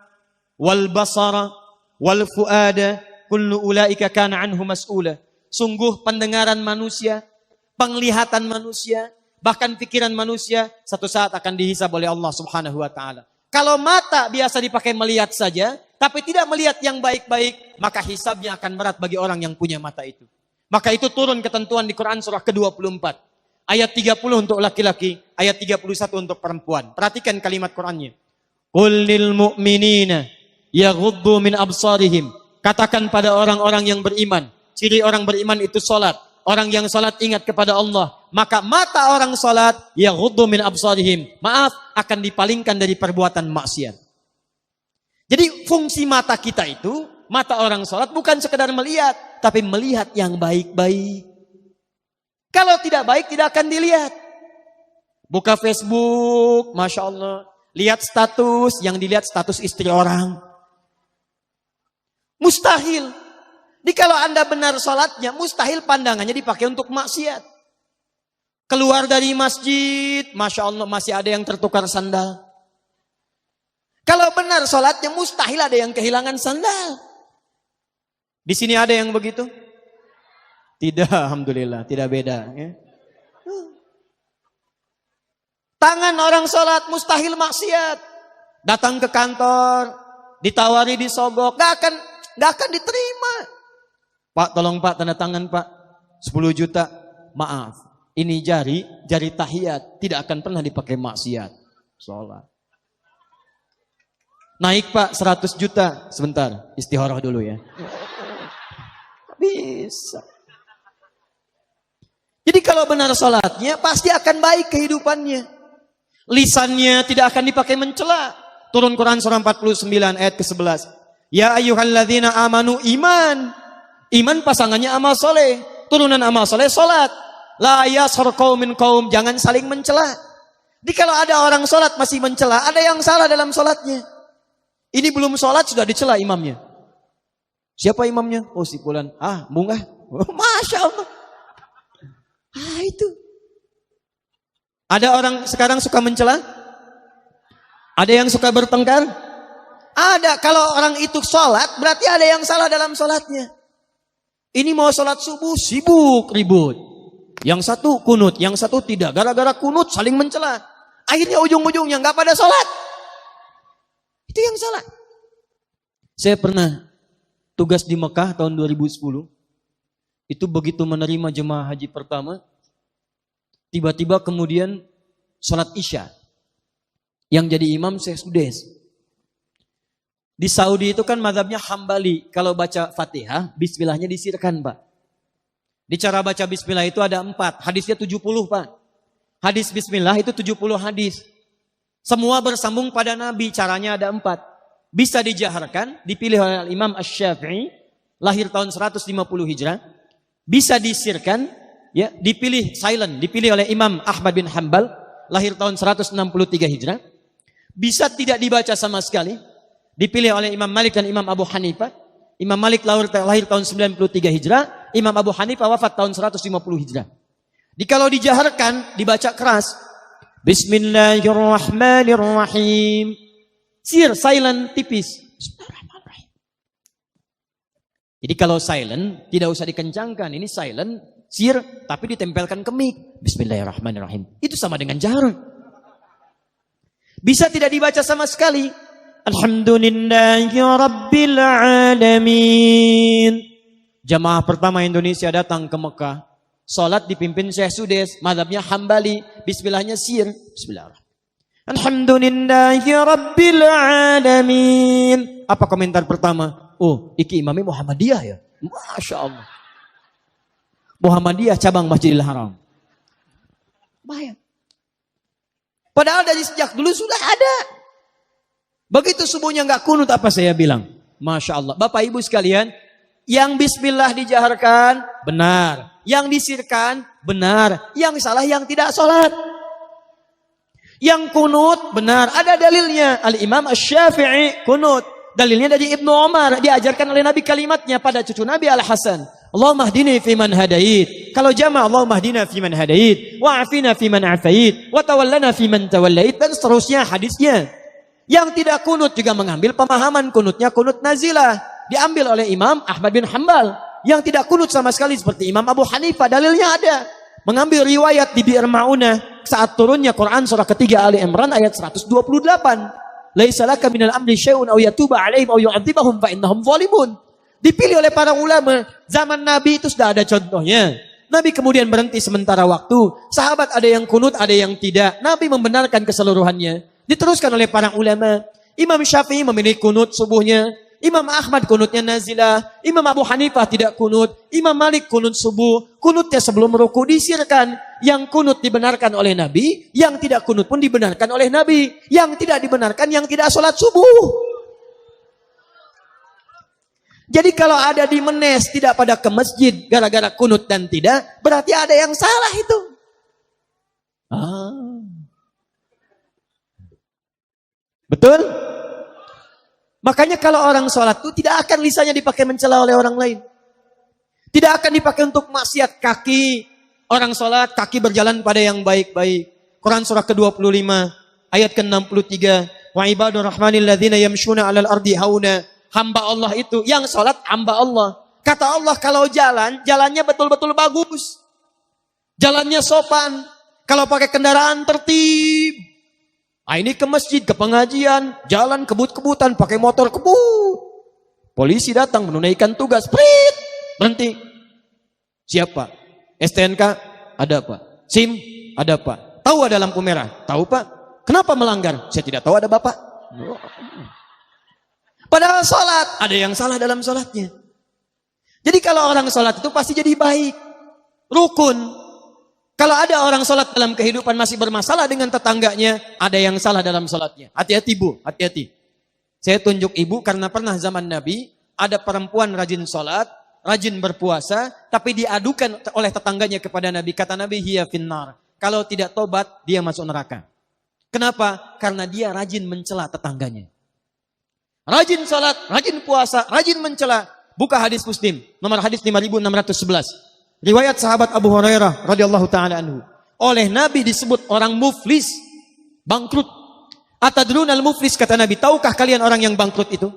wal basara wal fuada kullu ulaika kana anhu mas'ula. Sungguh pendengaran manusia, penglihatan manusia, bahkan pikiran manusia satu saat akan dihisab oleh Allah Subhanahu wa taala. Kalau mata biasa dipakai melihat saja, tapi tidak melihat yang baik-baik, maka hisabnya akan berat bagi orang yang punya mata itu. Maka itu turun ketentuan di Quran surah ke-24. Ayat 30 untuk laki-laki, ayat 31 untuk perempuan. Perhatikan kalimat Qurannya. Qul lil mu'minina yaghuddu min absarihim. Katakan pada orang-orang yang beriman, ciri orang beriman itu salat. Orang yang salat ingat kepada Allah, maka mata orang salat yaghuddu min absarihim. Maaf, akan dipalingkan dari perbuatan maksiat. Jadi fungsi mata kita itu, mata orang salat bukan sekedar melihat, tapi melihat yang baik-baik. Kalau tidak baik tidak akan dilihat. Buka Facebook, Masya Allah. Lihat status, yang dilihat status istri orang. Mustahil. Jadi kalau Anda benar sholatnya, mustahil pandangannya dipakai untuk maksiat. Keluar dari masjid, Masya Allah masih ada yang tertukar sandal. Kalau benar sholatnya, mustahil ada yang kehilangan sandal. Di sini ada yang begitu? Tidak, Alhamdulillah, tidak beda. Ya. Tangan orang sholat, mustahil maksiat. Datang ke kantor, ditawari disogok, gak akan diterima. Pak, tolong Pak, tanda tangan Pak. 10 juta, maaf. Ini jari tahiyat. Tidak akan pernah dipakai maksiat. Sholat. Naik Pak, 100 juta. Sebentar, istikharah dulu ya. Bisa. Jadi kalau benar sholatnya, pasti akan baik kehidupannya. Lisannya tidak akan dipakai mencela. Turun Quran surah 49 ayat ke-11. Ya ayyuhalladzina amanu iman. Iman pasangannya amal soleh. Turunan amal soleh, sholat. La yashar qaumin qaum. Jangan saling mencela. Jadi kalau ada orang sholat masih mencela, ada yang salah dalam sholatnya. Ini belum sholat sudah dicela imamnya. Siapa imamnya? Oh si fulan. Bunga. Oh, Masya Allah. Itu. Ada orang sekarang suka mencela? Ada yang suka bertengkar? Ada. Kalau orang itu sholat, berarti ada yang salah dalam sholatnya. Ini mau sholat subuh, sibuk, ribut. Yang satu kunut, yang satu tidak. Gara-gara kunut saling mencela. Akhirnya ujung-ujungnya nggak pada sholat. Itu yang salah. Saya pernah tugas di Mekah tahun 2010. Itu begitu menerima jemaah haji pertama. Tiba-tiba kemudian sholat isya. Yang jadi imam Syekh Sudes. Di Saudi itu kan mazhabnya Hambali. Kalau baca Fatihah, bismillahnya disirkan Pak. Di cara baca bismillah itu ada 4. Hadisnya 70 Pak. Hadis bismillah itu 70 hadis. Semua bersambung pada Nabi. Caranya ada 4. Bisa dijaharkan, dipilih oleh Imam Asy-Syafi'i. Lahir tahun 150 Hijrah. Bisa disirkan, ya, dipilih silent, dipilih oleh Imam Ahmad bin Hanbal, lahir tahun 163 Hijrah. Bisa tidak dibaca sama sekali, dipilih oleh Imam Malik dan Imam Abu Hanifah. Imam Malik lahir tahun 93 Hijrah, Imam Abu Hanifah wafat tahun 150 Hijrah. Kalau dijaharkan, dibaca keras. Bismillahirrahmanirrahim. Sir, silent, tipis. Bismillahirrahmanirrahim. Jadi kalau silent, tidak usah dikencangkan. Ini silent, sir, tapi ditempelkan ke mic. Bismillahirrahmanirrahim. Itu sama dengan jahar. Bisa tidak dibaca sama sekali. Alhamdulillahi Rabbil Alamin. Jamaah pertama Indonesia datang ke Mekah. Salat dipimpin Syekh Sudes, mazhabnya Hambali. Bismillahnya sir. Bismillahirrahmanirrahim. Alhamdulillahi Rabbil Alamin. Apa komentar pertama? Oh, iki imamnya Muhammadiyah ya? Masya Allah. Muhammadiyah cabang Masjidil Haram. Bayang. Padahal dari sejak dulu sudah ada. Begitu subuhnya nggak kunut, apa saya bilang? Masya Allah. Bapak Ibu sekalian, yang bismillah dijaharkan, benar. Yang disirkan, benar. Yang salah, yang tidak sholat. Yang kunut, benar. Ada dalilnya. Al-Imam Asy-Syafi'i kunut. Dalilnya dari Ibnu Umar. Diajarkan oleh Nabi kalimatnya pada cucu Nabi Al-Hasan. Allahumma hdini fiman hadait. Kalau jama' Allahumma hdina fiman hadait. Wa'afina fiman afait. Wa tawallana fiman tawallait. Dan seterusnya hadisnya. Yang tidak kunut juga mengambil pemahaman kunutnya kunut nazilah. Diambil oleh Imam Ahmad bin Hanbal. Yang tidak kunut sama sekali seperti Imam Abu Hanifah. Dalilnya ada. Mengambil riwayat di Bi'r Ma'unah. Saat turunnya Quran surah ketiga Ali Imran ayat 128. Laisa laka minal amri syai'un aw yatuba 'alaihim aw yu'adzibahum fa innahum zalimun. Dipilih oleh para ulama. Zaman Nabi itu sudah ada contohnya. Nabi kemudian berhenti sementara waktu. Sahabat ada yang kunut, ada yang tidak. Nabi membenarkan keseluruhannya. Diteruskan oleh para ulama. Imam Syafi'i memilih kunut subuhnya. Imam Ahmad kunutnya nazilah. Imam Abu Hanifah tidak kunut. Imam Malik kunut subuh. Kunutnya sebelum ruku disirkan. Yang kunut dibenarkan oleh Nabi. Yang tidak kunut pun dibenarkan oleh Nabi. Yang tidak dibenarkan yang tidak sholat subuh. Jadi kalau ada di Menes tidak pada ke masjid gara-gara kunut dan tidak. Berarti ada yang salah itu. Betul? Makanya kalau orang sholat itu tidak akan lisannya dipakai mencela oleh orang lain. Tidak akan dipakai untuk maksiat kaki. Orang sholat kaki berjalan pada yang baik-baik. Quran surah ke-25 ayat ke-63. Wa ibadur rahmanil ladzina yamshuna 'alal ardi hauna. Hamba Allah itu yang sholat hamba Allah. Kata Allah kalau jalan, jalannya betul-betul bagus. Jalannya sopan. Kalau pakai kendaraan tertib. Ini ke masjid, ke pengajian, jalan kebut-kebutan, pakai motor kebut. Polisi datang menunaikan tugas, prit, berhenti. Siapa? STNK? Ada Pak. SIM? Ada Pak. Tahu ada lampu merah? Tahu Pak. Kenapa melanggar? Saya tidak tahu, ada Bapak. Padahal sholat, ada yang salah dalam sholatnya. Jadi kalau orang sholat itu pasti jadi baik. Rukun. Kalau ada orang sholat dalam kehidupan masih bermasalah dengan tetangganya, ada yang salah dalam sholatnya. Hati-hati Bu, hati-hati. Saya tunjuk ibu karena pernah zaman Nabi, ada perempuan rajin sholat, rajin berpuasa, tapi diadukan oleh tetangganya kepada Nabi. Kata Nabi, hiya finnar. Kalau tidak tobat, dia masuk neraka. Kenapa? Karena dia rajin mencela tetangganya. Rajin sholat, rajin puasa, rajin mencela. Buka hadis Muslim, nomor hadis 5611. Riwayat sahabat Abu Hurairah radhiyallahu taala anhu. Oleh Nabi disebut orang muflis, bangkrut. Atadrunal muflis, kata Nabi, tahukah kalian orang yang bangkrut itu?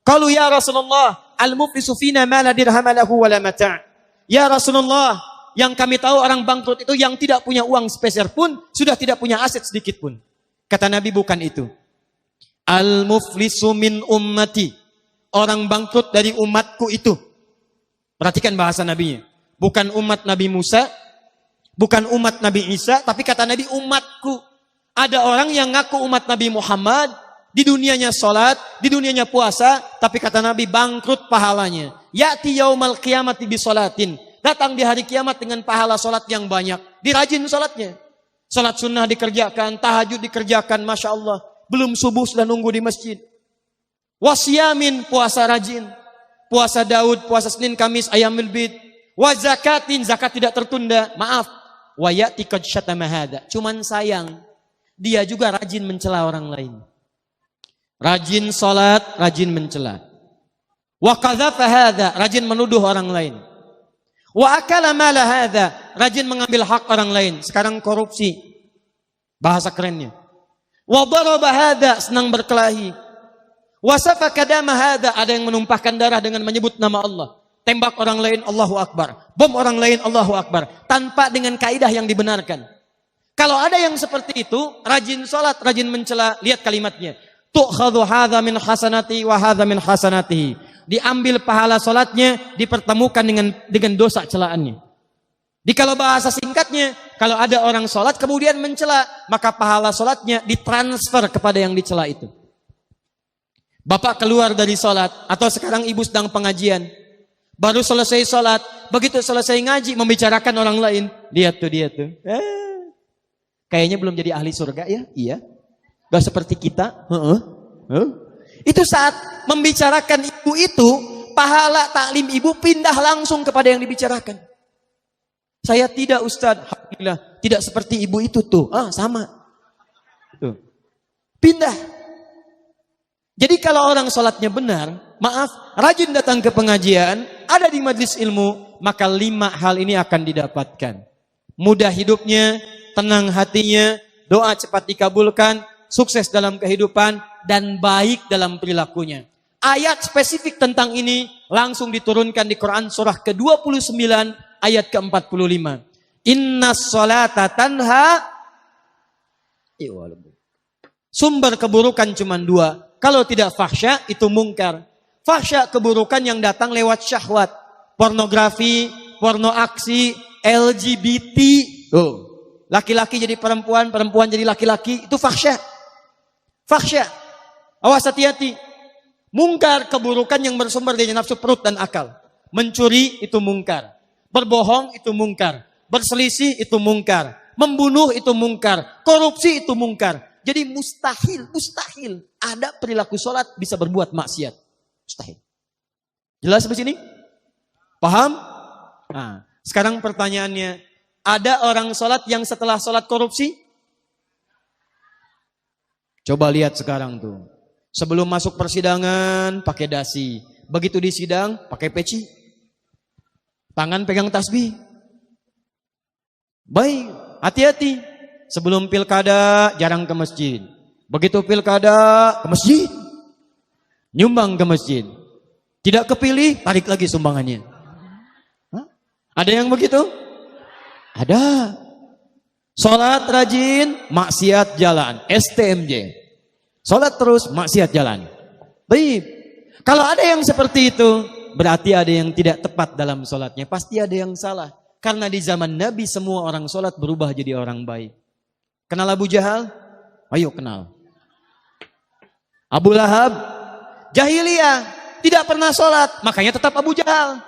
Qalu ya Rasulullah, al-muflisu fina ma la dirham lahu wa la mata'. Ya Rasulullah, yang kami tahu orang bangkrut itu yang tidak punya uang sepeser pun, sudah tidak punya aset sedikit pun. Kata Nabi, bukan itu. Al-muflisu min ummati. Orang bangkrut dari umatku itu. Perhatikan bahasa Nabinya. Bukan umat Nabi Musa, bukan umat Nabi Isa, tapi kata Nabi umatku. Ada orang yang ngaku umat Nabi Muhammad, di dunianya sholat, di dunianya puasa, tapi kata Nabi bangkrut pahalanya. Ya'ti yaumal qiyamati bisolatin. Datang di hari kiamat dengan pahala sholat yang banyak. Dirajin sholatnya. Sholat sunnah dikerjakan, tahajud dikerjakan, Masya Allah. Belum subuh sudah nunggu di masjid. Wasyamin, puasa rajin. Puasa Daud, puasa Senin, Kamis, Ayamul Bid. Wa zakatin, zakat tidak tertunda. Maaf. Wa ya'ti qad syatama hadza. Cuman sayang, dia juga rajin mencela orang lain. Rajin salat, rajin mencela. Wa qadzafa hadza, rajin menuduh orang lain. Wa akala mala hadza, rajin mengambil hak orang lain. Sekarang korupsi. Bahasa kerennya. Wa daraba hadza, senang berkelahi. Wa safaka dama hadza, ada yang menumpahkan darah dengan menyebut nama Allah. Tembak orang lain, Allahu Akbar. Bom orang lain, Allahu Akbar. Tanpa dengan kaidah yang dibenarkan. Kalau ada yang seperti itu, rajin sholat, rajin mencela, lihat kalimatnya. Tu'khadhu hadha min hasanati wa hadha min hasanatihi. Diambil pahala sholatnya, dipertemukan dengan dosa celaannya. Di kalau bahasa singkatnya, kalau ada orang sholat kemudian mencela, maka pahala sholatnya ditransfer kepada yang dicela itu. Bapak keluar dari sholat, atau sekarang ibu sedang pengajian. Baru selesai sholat, begitu selesai ngaji, membicarakan orang lain. Lihat tuh dia tuh. Kayaknya belum jadi ahli surga ya? Iya. Gak seperti kita. Itu saat membicarakan ibu itu, pahala taklim ibu pindah langsung kepada yang dibicarakan. Saya tidak Ustaz, alhamdulillah. Tidak seperti ibu itu tuh. Sama. Tuh. Pindah. Jadi kalau orang sholatnya benar, maaf, rajin datang ke pengajian, ada di majlis ilmu, maka 5 hal ini akan didapatkan. Mudah hidupnya, tenang hatinya, doa cepat dikabulkan, sukses dalam kehidupan, dan baik dalam perilakunya. Ayat spesifik tentang ini langsung diturunkan di Quran surah ke-29 ayat ke-45. Innas sholata tanha. Sumber keburukan cuma 2. Kalau tidak fahsya, itu mungkar. Fahsya keburukan yang datang lewat syahwat. Pornografi, porno aksi, LGBT. Laki-laki jadi perempuan, perempuan jadi laki-laki. Itu fahsya. Fahsya. Awas hati-hati. Mungkar keburukan yang bersumber dari nafsu perut dan akal. Mencuri itu mungkar. Berbohong itu mungkar. Berselisih itu mungkar. Membunuh itu mungkar. Korupsi itu mungkar. Jadi mustahil ada perilaku sholat bisa berbuat maksiat. Mustahil. Jelas sampai sini? Paham? Nah, sekarang pertanyaannya, ada orang sholat yang setelah sholat korupsi? Coba lihat sekarang tuh. Sebelum masuk persidangan pakai dasi. Begitu di sidang pakai peci. Tangan pegang tasbih. Baik, hati-hati. Sebelum pilkada jarang ke masjid. Begitu pilkada ke masjid. Nyumbang ke masjid. Tidak kepilih, tarik lagi sumbangannya. Ada yang begitu? Ada. Sholat rajin, maksiat jalan. STMJ. Sholat terus, maksiat jalan. Baik. Kalau ada yang seperti itu, berarti ada yang tidak tepat dalam sholatnya. Pasti ada yang salah. Karena di zaman Nabi semua orang sholat berubah jadi orang baik. Kenal Abu Jahal? Ayo kenal. Abu Lahab? Jahiliyah. Tidak pernah sholat. Makanya tetap Abu Jahal.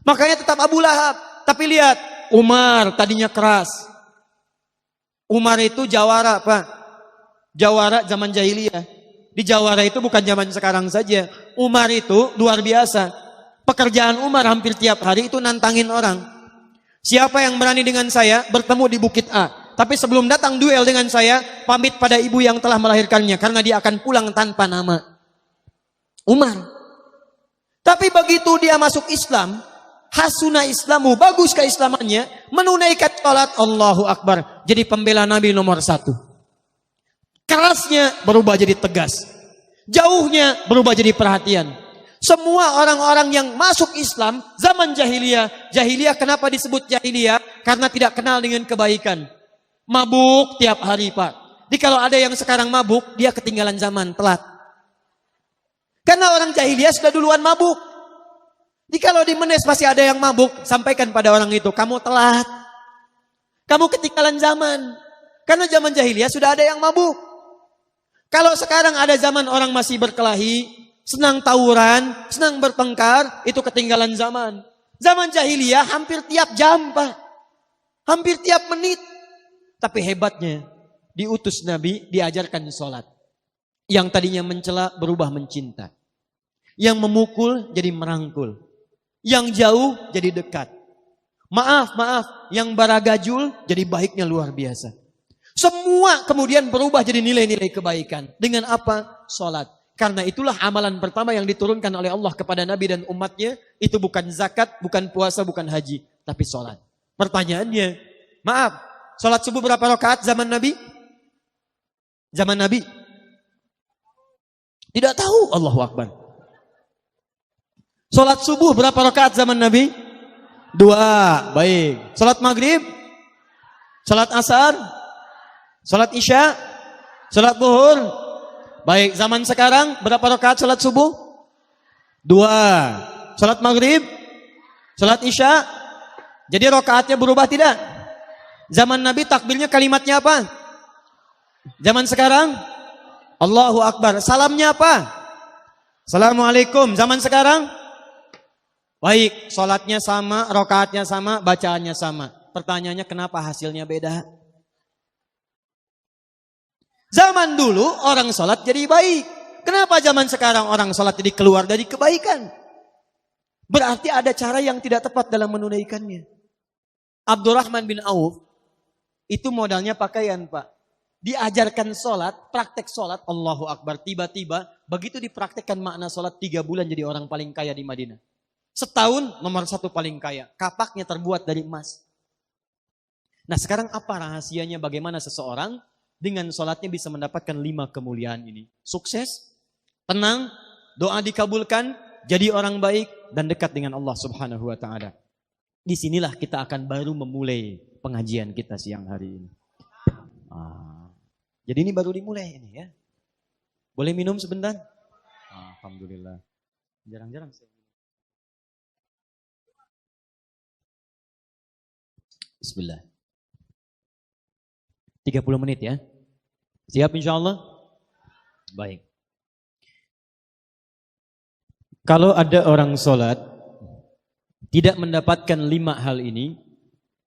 Makanya tetap Abu Lahab. Tapi lihat. Umar tadinya keras. Umar itu jawara Pak. Jawara zaman jahiliyah. Di jawara itu bukan zaman sekarang saja. Umar itu luar biasa. Pekerjaan Umar hampir tiap hari itu nantangin orang. Siapa yang berani dengan saya bertemu di Bukit A. Tapi sebelum datang duel dengan saya, pamit pada ibu yang telah melahirkannya. Karena dia akan pulang tanpa nama. Umar. Tapi begitu dia masuk Islam, hasuna Islamu, bagus keislamannya, menunaikan sholat, Allahu Akbar. Jadi pembela Nabi nomor 1. Kerasnya berubah jadi tegas. Jauhnya berubah jadi perhatian. Semua orang-orang yang masuk Islam, zaman jahiliyah. Jahiliyah kenapa disebut jahiliyah? Karena tidak kenal dengan kebaikan. Mabuk tiap hari Pak. Jadi kalau ada yang sekarang mabuk, dia ketinggalan zaman, telat. Karena orang jahiliyah sudah duluan mabuk. Jadi kalau di Menes masih ada yang mabuk, sampaikan pada orang itu, kamu telat. Kamu ketinggalan zaman. Karena zaman jahiliyah sudah ada yang mabuk. Kalau sekarang ada zaman orang masih berkelahi, senang tawuran, senang bertengkar, itu ketinggalan zaman. Zaman jahiliyah hampir tiap jam Pak. Hampir tiap menit. Tapi hebatnya, diutus Nabi, diajarkan sholat. Yang tadinya mencela berubah mencinta. Yang memukul jadi merangkul. Yang jauh jadi dekat. Maaf, yang baragajul jadi baiknya luar biasa. Semua kemudian berubah jadi nilai-nilai kebaikan. Dengan apa? Salat. Karena itulah amalan pertama yang diturunkan oleh Allah kepada Nabi dan umatnya. Itu bukan zakat, bukan puasa, bukan haji. Tapi salat. Pertanyaannya, maaf, salat subuh berapa rakaat zaman Nabi? Zaman Nabi? Tidak tahu, Allahu Akbar. Salat subuh berapa rakaat zaman Nabi? 2, baik. Salat maghrib? Salat asar? Salat isya? Salat zuhur? Baik, zaman sekarang berapa rakaat salat subuh? 2. Salat maghrib? Salat isya? Jadi rakaatnya berubah tidak? Zaman Nabi takbirnya kalimatnya apa? Zaman sekarang? Allahu Akbar. Salamnya apa? Assalamualaikum. Zaman sekarang? Baik, salatnya sama, rakaatnya sama, bacaannya sama. Pertanyaannya kenapa hasilnya beda? Zaman dulu orang salat jadi baik. Kenapa zaman sekarang orang salat jadi keluar dari kebaikan? Berarti ada cara yang tidak tepat dalam menunaikannya. Abdurrahman bin Auf itu modalnya pakaian, Pak. Diajarkan salat, praktek salat, Allahu Akbar. Tiba-tiba begitu dipraktekkan makna salat 3 bulan jadi orang paling kaya di Madinah. Setahun nomor 1 paling kaya. Kapaknya terbuat dari emas. Nah sekarang apa rahasianya bagaimana seseorang dengan sholatnya bisa mendapatkan 5 kemuliaan ini? Sukses, tenang, doa dikabulkan, jadi orang baik, dan dekat dengan Allah Subhanahu wa Ta'ala. Disinilah kita akan baru memulai pengajian kita siang hari ini. Jadi ini baru dimulai ini ya. Boleh minum sebentar? Alhamdulillah. Jarang-jarang saya. Bismillah. 30 menit ya. Siap insya Allah? Baik. Kalau ada orang sholat tidak mendapatkan 5 hal ini,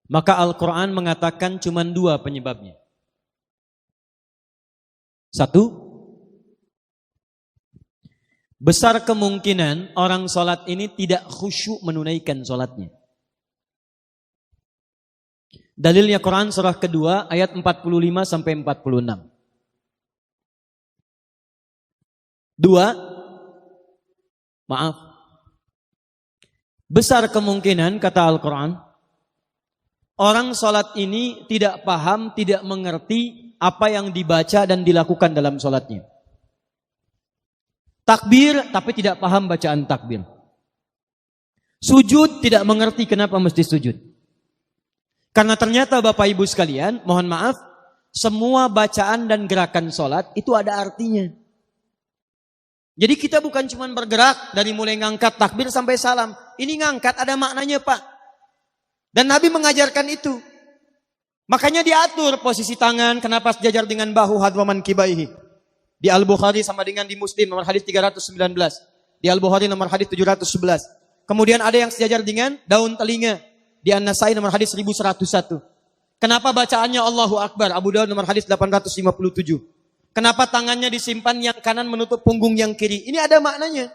maka Al-Quran mengatakan cuma 2 penyebabnya. 1, besar kemungkinan orang sholat ini tidak khusyuk menunaikan sholatnya. Dalilnya Quran surah kedua ayat 45 sampai 46. 2, maaf. Besar kemungkinan kata Al-Quran, orang sholat ini tidak paham, tidak mengerti apa yang dibaca dan dilakukan dalam sholatnya. Takbir tapi tidak paham bacaan takbir. Sujud tidak mengerti kenapa mesti sujud. Karena ternyata Bapak Ibu sekalian, mohon maaf, semua bacaan dan gerakan sholat itu ada artinya. Jadi kita bukan cuma bergerak dari mulai ngangkat takbir sampai salam. Ini ngangkat ada maknanya Pak. Dan Nabi mengajarkan itu. Makanya diatur posisi tangan, kenapa sejajar dengan bahu hadwaman kibaihi. Di Al-Bukhari sama dengan di Muslim nomor hadis 319. Di Al-Bukhari nomor hadis 711. Kemudian ada yang sejajar dengan daun telinga. Di An-Nasai nomor hadis 1101. Kenapa bacaannya Allahu Akbar? Abu Dawud nomor hadis 857. Kenapa tangannya disimpan yang kanan menutup punggung yang kiri? Ini ada maknanya.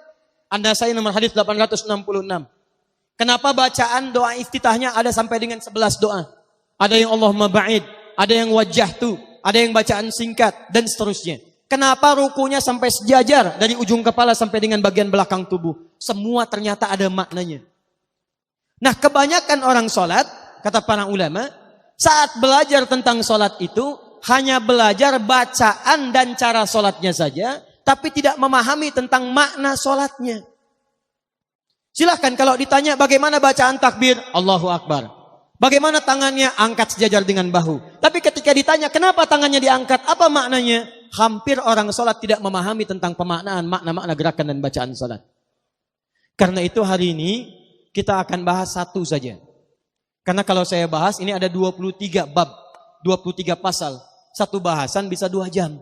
An-Nasai nomor hadis 866. Kenapa bacaan doa iftitahnya ada sampai dengan 11 doa? Ada yang Allahumma ba'id, ada yang wajjahtu, ada yang bacaan singkat, dan seterusnya. Kenapa rukunya sampai sejajar dari ujung kepala sampai dengan bagian belakang tubuh? Semua ternyata ada maknanya. Nah kebanyakan orang sholat, kata para ulama, saat belajar tentang sholat itu, hanya belajar bacaan dan cara sholatnya saja, tapi tidak memahami tentang makna sholatnya. Silahkan kalau ditanya bagaimana bacaan takbir, Allahu Akbar. Bagaimana tangannya, angkat sejajar dengan bahu. Tapi ketika ditanya kenapa tangannya diangkat, apa maknanya? Hampir orang sholat tidak memahami tentang pemaknaan makna-makna gerakan dan bacaan sholat. Karena itu hari ini kita akan bahas 1 saja. Karena kalau saya bahas ini ada 23 bab, 23 pasal. 1 bahasan bisa 2 jam.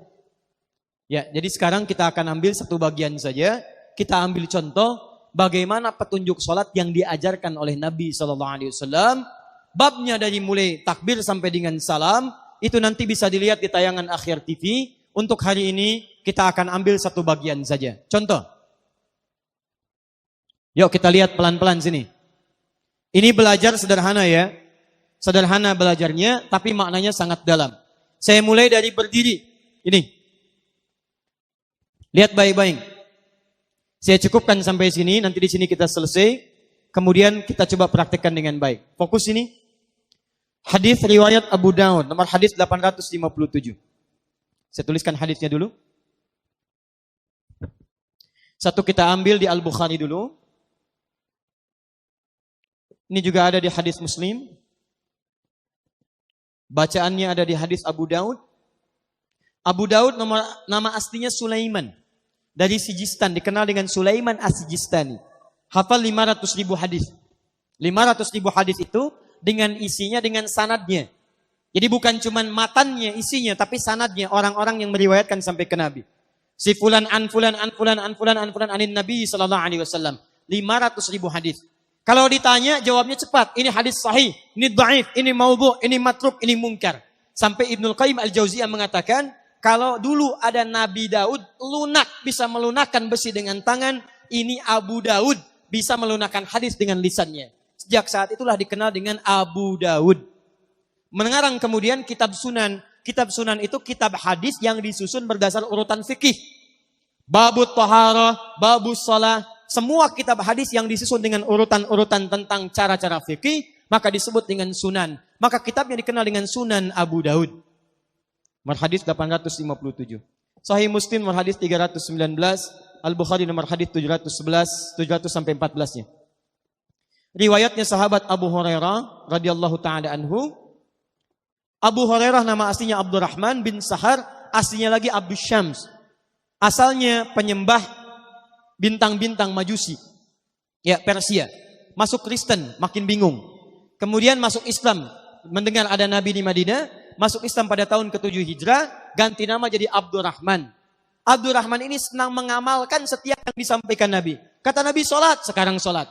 Ya, jadi sekarang kita akan ambil 1 bagian saja. Kita ambil contoh bagaimana petunjuk sholat yang diajarkan oleh Nabi SAW. Babnya dari mulai takbir sampai dengan salam. Itu nanti bisa dilihat di tayangan Akhir TV. Untuk hari ini kita akan ambil 1 bagian saja. Contoh. Yuk kita lihat pelan-pelan sini. Ini belajar sederhana ya. Sederhana belajarnya, tapi maknanya sangat dalam. Saya mulai dari berdiri. Ini. Lihat baik-baik. Saya cukupkan sampai sini, nanti di sini kita selesai. Kemudian kita coba praktekkan dengan baik. Fokus ini. Hadis riwayat Abu Daud, nomor hadis 857. Saya tuliskan hadisnya dulu. Satu kita ambil di Al-Bukhari dulu. Ini juga ada di hadis Muslim. Bacaannya ada di hadis Abu Daud. Abu Daud nama aslinya Sulaiman. Dari Sijistan, dikenal dengan Sulaiman As-Sijistani. Hafal 500.000 hadis. 500.000 hadis itu dengan isinya, dengan sanadnya. Jadi bukan cuma matannya, isinya, tapi sanadnya, orang-orang yang meriwayatkan sampai ke Nabi. Si fulan an fulan an fulan an fulan an fulan anin Nabi sallallahu alaihi wasallam. 500.000 hadis. Kalau ditanya jawabnya cepat. Ini hadis sahih, ini dhaif, ini maudhu', ini matruk, ini munkar. Sampai Ibnul Qayyim Al-Jauziyah mengatakan, kalau dulu ada Nabi Daud lunak, bisa melunakkan besi dengan tangan, ini Abu Daud bisa melunakkan hadis dengan lisannya. Sejak saat itulah dikenal dengan Abu Daud. Mengarang kemudian kitab Sunan. Kitab Sunan itu kitab hadis yang disusun berdasar urutan fikih. Babut Taharah, Babus Shalah, semua kitab hadis yang disusun dengan urutan-urutan tentang cara-cara fikih, maka disebut dengan Sunan. Maka kitabnya dikenal dengan Sunan Abu Daud. Nomor hadis 857. Sahih Muslim nomor hadis 319, Al-Bukhari nomor hadis 711, 700 sampai 14-nya. Riwayatnya sahabat Abu Hurairah radhiyallahu taala anhu. Abu Hurairah nama aslinya Abdurrahman bin Sahar, aslinya lagi Abu Syams. Asalnya penyembah bintang-bintang Majusi. Ya, Persia. Masuk Kristen, makin bingung. Kemudian masuk Islam, mendengar ada Nabi di Madinah, masuk Islam pada tahun ke-7 Hijrah, ganti nama jadi Abdurrahman. Abdurrahman ini senang mengamalkan setiap yang disampaikan Nabi. Kata Nabi sholat, sekarang sholat.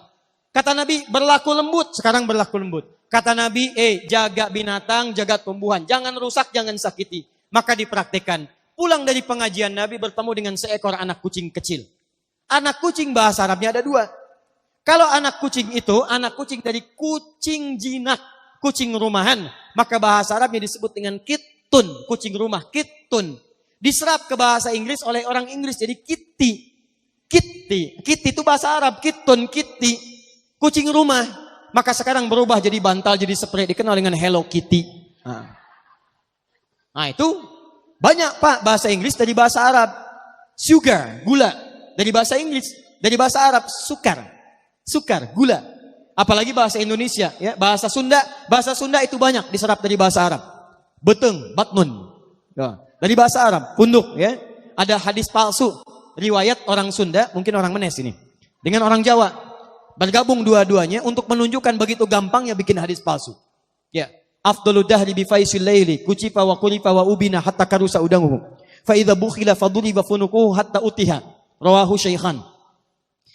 Kata Nabi berlaku lembut, sekarang berlaku lembut. Kata Nabi, jaga binatang, jaga tumbuhan. Jangan rusak, jangan sakiti. Maka dipraktekkan. Pulang dari pengajian Nabi bertemu dengan seekor anak kucing kecil. Anak kucing bahasa Arabnya ada 2. Kalau anak kucing itu, anak kucing dari kucing jinak, kucing rumahan. Maka bahasa Arabnya disebut dengan kittun, kucing rumah, kittun. Diserap ke bahasa Inggris oleh orang Inggris jadi kitty. Kitty, kitty itu bahasa Arab, kittun, kitty, kucing rumah. Maka sekarang berubah jadi bantal, jadi spray, dikenal dengan Hello Kitty. Nah itu banyak Pak bahasa Inggris dari bahasa Arab. Sugar, gula, dari bahasa Inggris, dari bahasa Arab, sukar, gula. Apalagi bahasa Indonesia, ya, bahasa Sunda itu banyak diserap dari bahasa Arab. Beteng, batnun, ya, dari bahasa Arab, punduk, ya. Ada hadis palsu, riwayat orang Sunda, mungkin orang Menes ini, dengan orang Jawa. Bergabung dua-duanya untuk menunjukkan begitu gampangnya bikin hadis palsu. Ya, afdalud dahri bi faisil laili, kucifa wa qulifa wa ubina hatta karusa udanguhu. Fa idza bukhila faduriba funuquhu hatta utiha. Rawahu Syaikhan.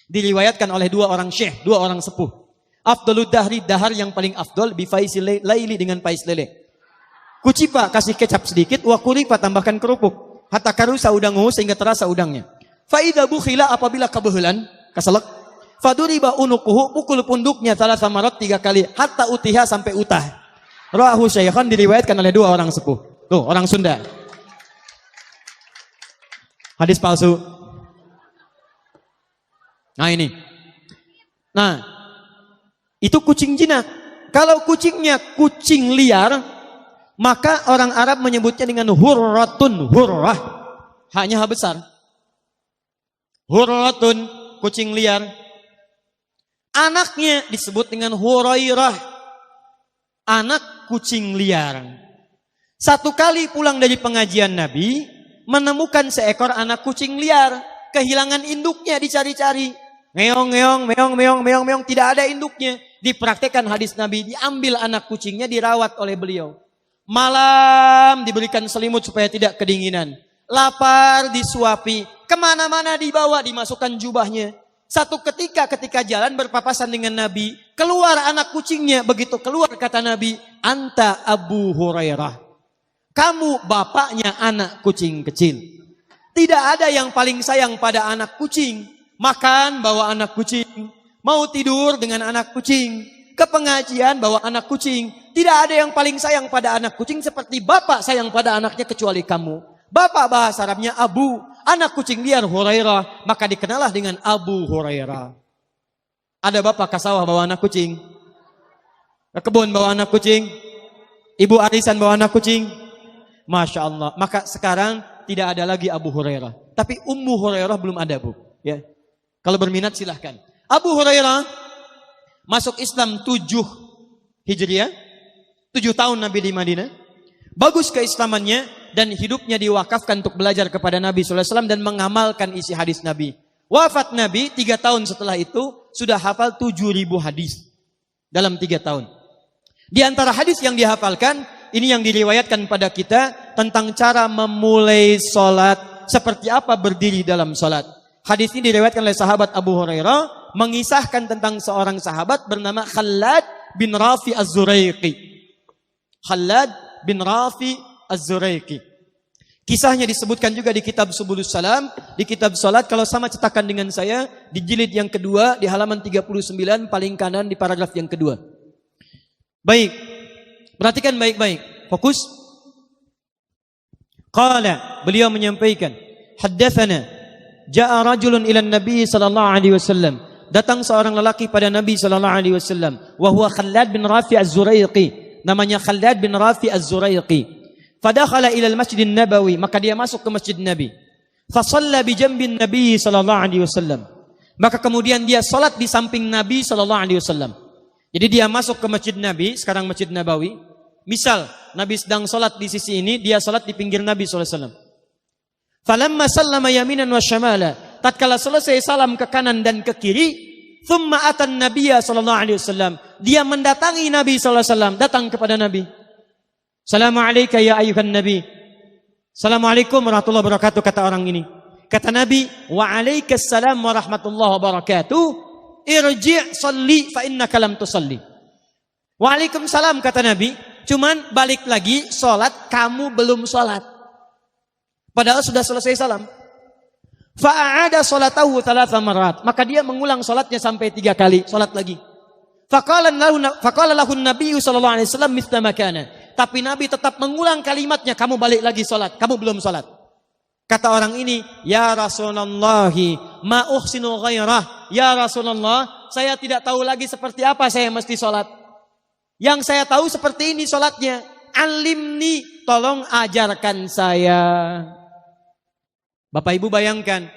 Diriwayatkan oleh 2 orang syekh, 2 orang sepuh. Afdalud dahri, dahar yang paling afdal, bi faisil laili, dengan pais lele. Kucifa, kasih kecap sedikit, wa qulifa, tambahkan kerupuk. Hatta karusa udanguhu, sehingga terasa udangnya. Fa idza bukhila, apabila kebehelan, keselak, faduriba unukuhu, pukul punduknya salah samarat 3 kali, hatta utiha, sampai utah. Rawahu Syaikhan, diriwayatkan oleh 2 orang sepuh. Tuh, orang Sunda. Hadis palsu. Nah ini. Nah, itu kucing jinak. Kalau kucingnya kucing liar, maka orang Arab menyebutnya dengan hurratun, hurrah. Haknya H besar. Hurratun, kucing liar. Anaknya disebut dengan Hurairah. Anak kucing liar. Satu kali pulang dari pengajian Nabi, menemukan seekor anak kucing liar. Kehilangan induknya, dicari-cari. Meong, meong, meong, meong, meong, meong. Tidak ada induknya. Dipraktekkan hadis Nabi. Diambil anak kucingnya, dirawat oleh beliau. Malam diberikan selimut supaya tidak kedinginan. Lapar disuapi. Kemana-mana dibawa, dimasukkan jubahnya. Satu ketika jalan berpapasan dengan Nabi, keluar anak kucingnya. Begitu keluar kata Nabi, anta Abu Hurairah. Kamu bapaknya anak kucing kecil. Tidak ada yang paling sayang pada anak kucing. Makan bawa anak kucing. Mau tidur dengan anak kucing. ke pengajian bawa anak kucing. Tidak ada yang paling sayang pada anak kucing seperti bapak sayang pada anaknya kecuali kamu. Bapak bahasa Arabnya Abu, anak kucing liar Hurairah, maka dikenalah dengan Abu Hurairah. Ada bapak ke sawah bawa anak kucing, ke kebun bawa anak kucing, ibu arisan bawa anak kucing. Masya Allah. Maka sekarang tidak ada lagi Abu Hurairah. Tapi Ummu Hurairah belum ada, Bu. Ya. Kalau berminat silahkan. Abu Hurairah masuk Islam 7 Hijriah, 7 tahun Nabi di Madinah. Bagus keislamannya dan hidupnya diwakafkan untuk belajar kepada Nabi SAW dan mengamalkan isi hadis Nabi. Wafat Nabi 3 tahun setelah itu sudah hafal 7.000 hadis dalam 3 tahun. Di antara hadis yang dihafalkan, ini yang diriwayatkan pada kita tentang cara memulai sholat, seperti apa berdiri dalam sholat. Hadis ini diriwayatkan oleh sahabat Abu Hurairah, mengisahkan tentang seorang sahabat bernama Khalad bin Rafi Az-Zuraiqi. Khalad bin Rafi Az-Zuraiqi. Kisahnya disebutkan juga di kitab Subulus Salam, di kitab salat, kalau sama cetakan dengan saya, di jilid yang kedua, di halaman 39, paling kanan di paragraf yang kedua. Baik, perhatikan baik-baik, fokus. Qala, beliau menyampaikan, haddatsana, ja'a rajulun ila Nabi sallallahu alaihi wasallam. Datang seorang lelaki pada Nabi sallallahu alaihi wasallam, wa huwa Khalad bin Rafi Az-Zuraiqi. Namanya Khalad bin Rafi Az-Zuraiqi. Fadakhala ila al-Masjid Nabawi, maka dia masuk ke Masjid Nabi. Fa shalla bi jambin Nabi sallallahu alaihi wasallam. Maka kemudian dia salat di samping Nabi sallallahu alaihi wasallam. Jadi dia masuk ke Masjid Nabi, sekarang Masjid Nabawi. Misal Nabi sedang salat di sisi ini, dia salat di pinggir Nabi sallallahu alaihi wasallam. Falamma sallama yaminan wa shamala, tatkala selesai salam ke kanan dan ke kiri, thumma atan nabiyya sallallahu alaihi wasallam, dia mendatangi Nabi sallallahu alaihi wasallam, datang kepada Nabi. Assalamualaikum ya ayuhan Nabi. Assalamualaikum warahmatullahi wabarakatuh, kata orang ini. Kata Nabi, waalaikumsalam warahmatullahi wabarakatuh. Irji' salli fa innaka lam tusalli. Waalaikumsalam, kata Nabi, cuman balik lagi salat, kamu belum salat. Padahal sudah selesai salam. Fa'ada salatahu 3 marat. Maka dia mengulang salatnya sampai 3 kali, salat lagi. Faqala lahu Nabi sallallahu alaihi wasallam mithla makana. Tapi Nabi tetap mengulang kalimatnya, kamu balik lagi salat, kamu belum salat. Kata orang ini, ya Rasulullah, ma uhsinu ghairah. Ya Rasulullah, saya tidak tahu lagi seperti apa saya mesti salat. Yang saya tahu seperti ini salatnya. Alimni, tolong ajarkan saya. Bapak Ibu bayangkan,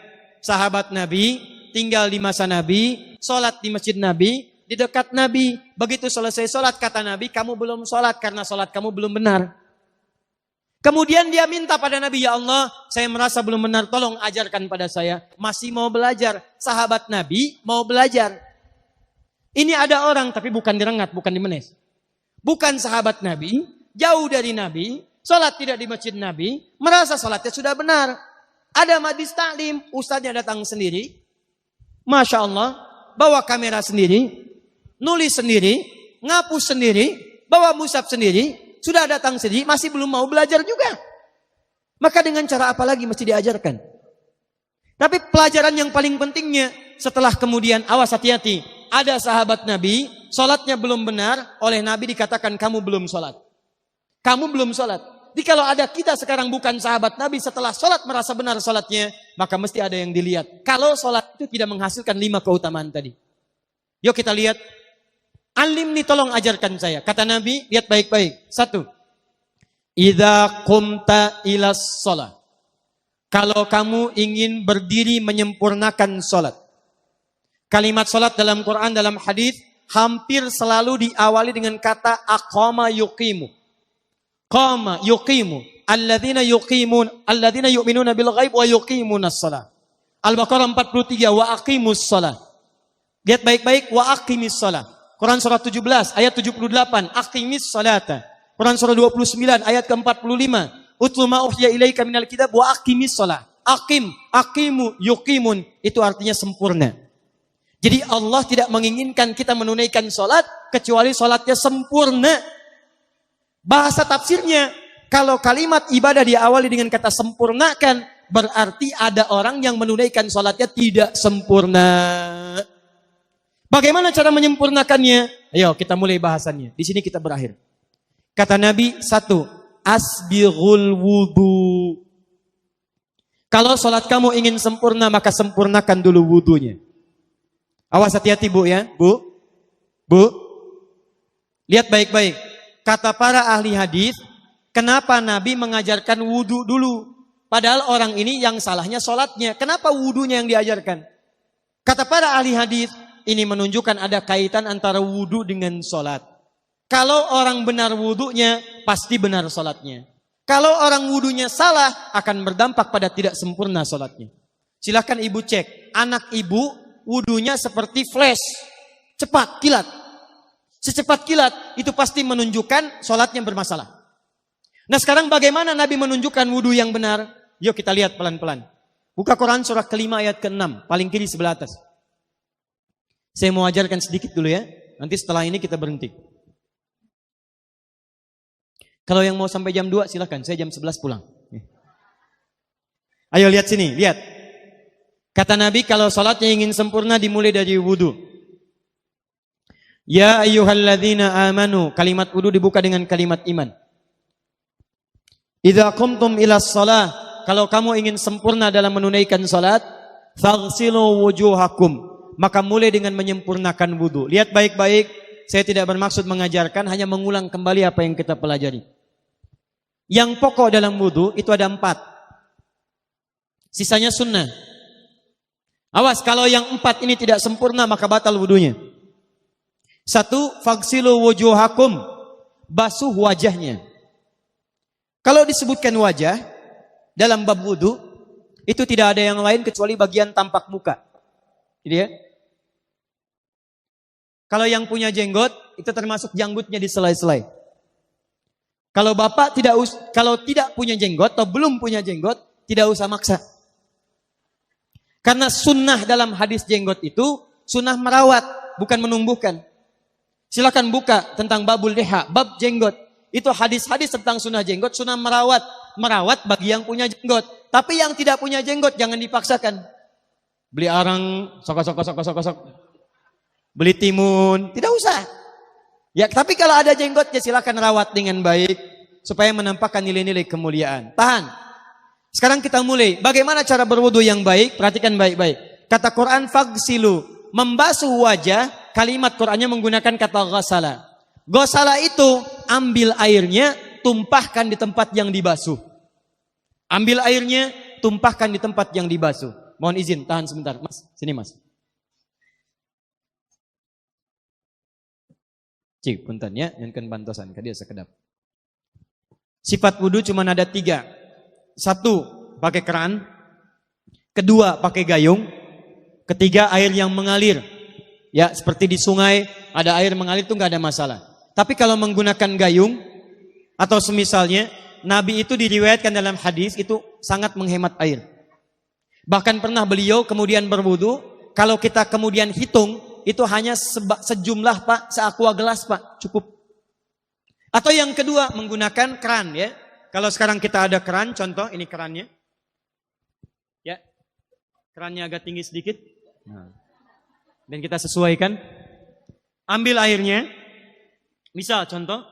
sahabat Nabi tinggal di masa Nabi, salat di masjid Nabi, di dekat Nabi. Begitu selesai salat, kata Nabi, kamu belum salat karena salat kamu belum benar. Kemudian dia minta pada Nabi, ya Allah, saya merasa belum benar, tolong ajarkan pada saya. Masih mau belajar. Sahabat Nabi mau belajar. Ini ada orang, tapi bukan direngat, bukan dimenes. Bukan sahabat Nabi, jauh dari Nabi, salat tidak di masjid Nabi, merasa salatnya sudah benar. Ada majlis taklim, ustadznya datang sendiri. Masya Allah, bawa kamera sendiri, nulis sendiri, ngapus sendiri, bawa mushaf sendiri, sudah datang sendiri, masih belum mau belajar juga. Maka dengan cara apa lagi mesti diajarkan? Tapi pelajaran yang paling pentingnya, setelah kemudian, awas hati-hati, ada sahabat Nabi, sholatnya belum benar, oleh Nabi dikatakan kamu belum sholat. Kamu belum sholat. Jadi kalau ada kita sekarang bukan sahabat Nabi, setelah sholat merasa benar sholatnya, maka mesti ada yang dilihat. Kalau sholat itu tidak menghasilkan 5 keutamaan tadi. Yuk kita lihat. Alimni, tolong ajarkan saya. Kata Nabi, lihat baik-baik. 1. Idza qumta ilas sholat. Kalau kamu ingin berdiri menyempurnakan sholat. Kalimat sholat dalam Quran, dalam hadis hampir selalu diawali dengan kata aqama yuqimu. Qama yuqimu. Alladzina yu'minuna bil ghaib wa yuqimunas shalah. Al-Baqarah 43, wa aqimus shalah. Lihat baik-baik, wa aqimis shalah. Quran surah 17 ayat 78, aqimis salata. Quran surah 29 ayat ke-45, utlu ma uhiya ilaika minal kitab wa aqimis salat. Aqim, aqimu, yuqimun, itu artinya sempurna. Jadi Allah tidak menginginkan kita menunaikan salat kecuali salatnya sempurna. Bahasa tafsirnya, kalau kalimat ibadah diawali dengan kata sempurnakan, berarti ada orang yang menunaikan salatnya tidak sempurna. Bagaimana cara menyempurnakannya? Ayo kita mulai bahasannya. Di sini kita berakhir. Kata Nabi, satu, asbighul wudu. Kalau sholat kamu ingin sempurna, maka sempurnakan dulu wudunya. Awas hati-hati Bu ya. Bu. Lihat baik-baik. Kata para ahli hadis, kenapa Nabi mengajarkan wudu dulu? Padahal orang ini yang salahnya sholatnya. Kenapa wudunya yang diajarkan? Kata para ahli hadis, ini menunjukkan ada kaitan antara wudu dengan sholat. Kalau orang benar wudunya, pasti benar sholatnya. Kalau orang wudunya salah, akan berdampak pada tidak sempurna sholatnya. Silahkan ibu cek, anak ibu wudunya seperti flash, cepat, kilat. Secepat kilat, itu pasti menunjukkan sholatnya bermasalah. Nah sekarang bagaimana Nabi menunjukkan wudu yang benar? Yuk kita lihat pelan-pelan. Buka Quran surah kelima ayat ke-6, paling kiri sebelah atas. Saya mau ajarkan sedikit dulu ya, nanti setelah ini kita berhenti. Kalau yang mau sampai jam 2 silahkan, saya jam 11 pulang. Ayo lihat sini, lihat. Kata Nabi kalau sholatnya ingin sempurna dimulai dari wudu. Ya ayyuhalladzina amanu, kalimat wudu dibuka dengan kalimat iman. Idza qumtum ilas shalah, kalau kamu ingin sempurna dalam menunaikan salat, faghsilu wujuhakum, maka mulai dengan menyempurnakan wudu. Lihat baik-baik, saya tidak bermaksud mengajarkan, hanya mengulang kembali apa yang kita pelajari. Yang pokok dalam wudu itu ada 4. Sisanya sunnah. Awas, kalau yang 4 ini tidak sempurna maka batal wudunya. 1, faghsilu wujuhakum, basuh wajahnya. Kalau disebutkan wajah dalam bab wudu, itu tidak ada yang lain kecuali bagian tampak muka. Jadi ya. Kalau yang punya jenggot, itu termasuk janggutnya di selai-selai. Kalau bapak kalau tidak punya jenggot atau belum punya jenggot, tidak usah maksa. Karena sunnah dalam hadis jenggot itu sunnah merawat, bukan menumbuhkan. Silakan buka tentang babul liha, bab jenggot. Itu hadis-hadis tentang sunnah jenggot, sunnah merawat. Merawat bagi yang punya jenggot. Tapi yang tidak punya jenggot jangan dipaksakan. Beli arang, sok. Beli timun, tidak usah. Ya, tapi kalau ada jenggotnya silakan rawat dengan baik supaya menampakkan nilai-nilai kemuliaan. Tahan. Sekarang kita mulai. Bagaimana cara berwudu yang baik? Perhatikan baik-baik. Kata Quran faghsilu, membasuh wajah, kalimat Qurannya menggunakan kata ghasala. Ghasala itu ambil airnya, tumpahkan di tempat yang dibasuh. Ambil airnya, tumpahkan di tempat yang dibasuh. Mohon izin, tahan sebentar. Mas, sini mas. Cik, punten ya, yang kan bantosan, dia sekedap. Sifat wudu cuma ada 3. 1, pakai keran. 2, pakai gayung. 3, air yang mengalir. Ya, seperti di sungai, ada air mengalir itu nggak ada masalah. Tapi kalau menggunakan gayung, atau semisalnya, Nabi itu diriwayatkan dalam hadis, itu sangat menghemat air. Bahkan pernah beliau kemudian berwudu, kalau kita kemudian hitung, itu hanya sejumlah Pak, seaqua gelas Pak, cukup. Atau yang kedua, menggunakan keran ya. Kalau sekarang kita ada keran, contoh ini kerannya. Ya, kerannya agak tinggi sedikit. Nah. Dan kita sesuaikan. Ambil airnya. Misal contoh,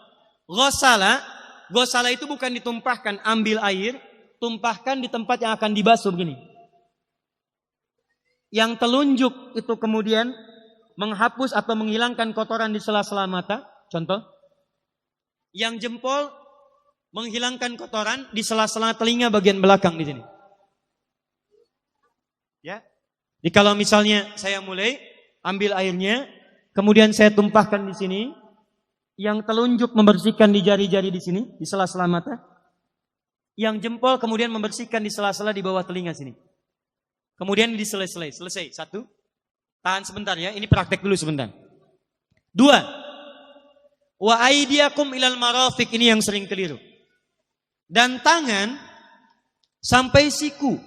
ghasala itu bukan ditumpahkan, ambil air, tumpahkan di tempat yang akan dibasuh begini. Yang telunjuk itu kemudian menghapus atau menghilangkan kotoran di sela-sela mata, contoh. Yang jempol menghilangkan kotoran di sela-sela telinga bagian belakang di sini. Ya. Jadi kalau misalnya saya mulai ambil airnya, kemudian saya tumpahkan di sini, yang telunjuk membersihkan di jari-jari di sini, di sela-sela mata. Yang jempol kemudian membersihkan di sela-sela di bawah telinga sini. Kemudian di selesai. 1. Tahan sebentar ya, ini praktek dulu sebentar. 2. Wa aidiakum ilal marafiq, ini yang sering keliru. Dan tangan sampai siku.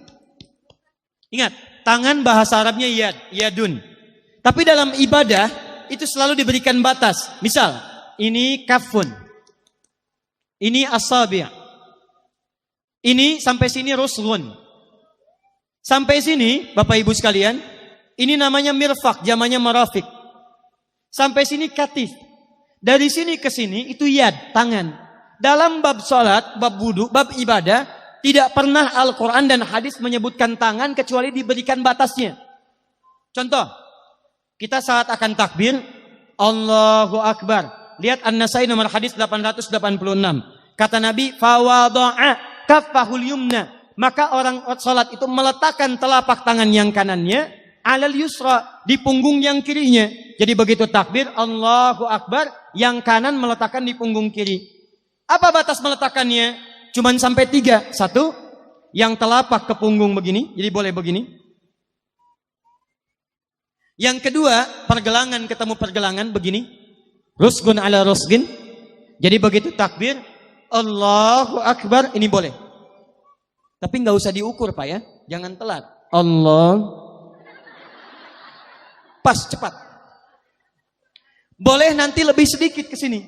Ingat, tangan bahasa Arabnya yadun. Tapi dalam ibadah itu selalu diberikan batas. Misal, ini kafun. Ini asabi'. Ini sampai sini ruslun. Sampai sini, Bapak Ibu sekalian, ini namanya mirfaq, jamannya marafiq. Sampai sini katif. Dari sini ke sini itu yad, tangan. Dalam bab salat, bab wudu, bab ibadah, tidak pernah Al-Quran dan hadis menyebutkan tangan kecuali diberikan batasnya. Contoh, kita saat akan takbir, Allahu Akbar. Lihat An-Nasai nomor hadis 886. Kata Nabi, fawadu'a kaffahul yumna. Maka orang salat itu meletakkan telapak tangan yang kanannya alal yusra, di punggung yang kirinya. Jadi begitu takbir, Allahu Akbar, yang kanan meletakkan di punggung kiri. Apa batas meletakkannya? Cuman sampai 3. 1, yang telapak ke punggung begini, jadi boleh begini. Yang kedua, pergelangan ketemu pergelangan begini. Rusgun ala rusgin. Jadi begitu takbir, Allahu Akbar, ini boleh. Tapi nggak usah diukur Pak ya, jangan telat. Allah. Pas, cepat. Boleh nanti lebih sedikit ke sini.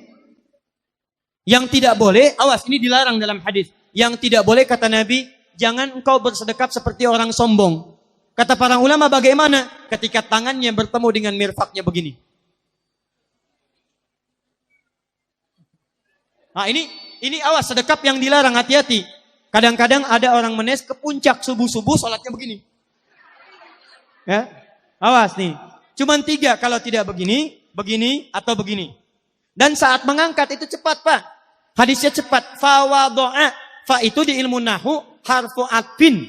Yang tidak boleh, awas, ini dilarang dalam hadis. Yang tidak boleh kata Nabi, jangan engkau bersedekap seperti orang sombong. Kata para ulama bagaimana? Ketika tangannya bertemu dengan mirfaknya begini. Nah ini awas, sedekap yang dilarang, hati-hati. Kadang-kadang ada orang menes ke puncak subuh-subuh sholatnya begini. Ya, awas nih. Cuman 3, kalau tidak begini, begini, atau begini. Dan saat mengangkat itu cepat Pak. Hadisnya cepat. Fawadu'a. Fa itu di ilmu nahu harfu atfin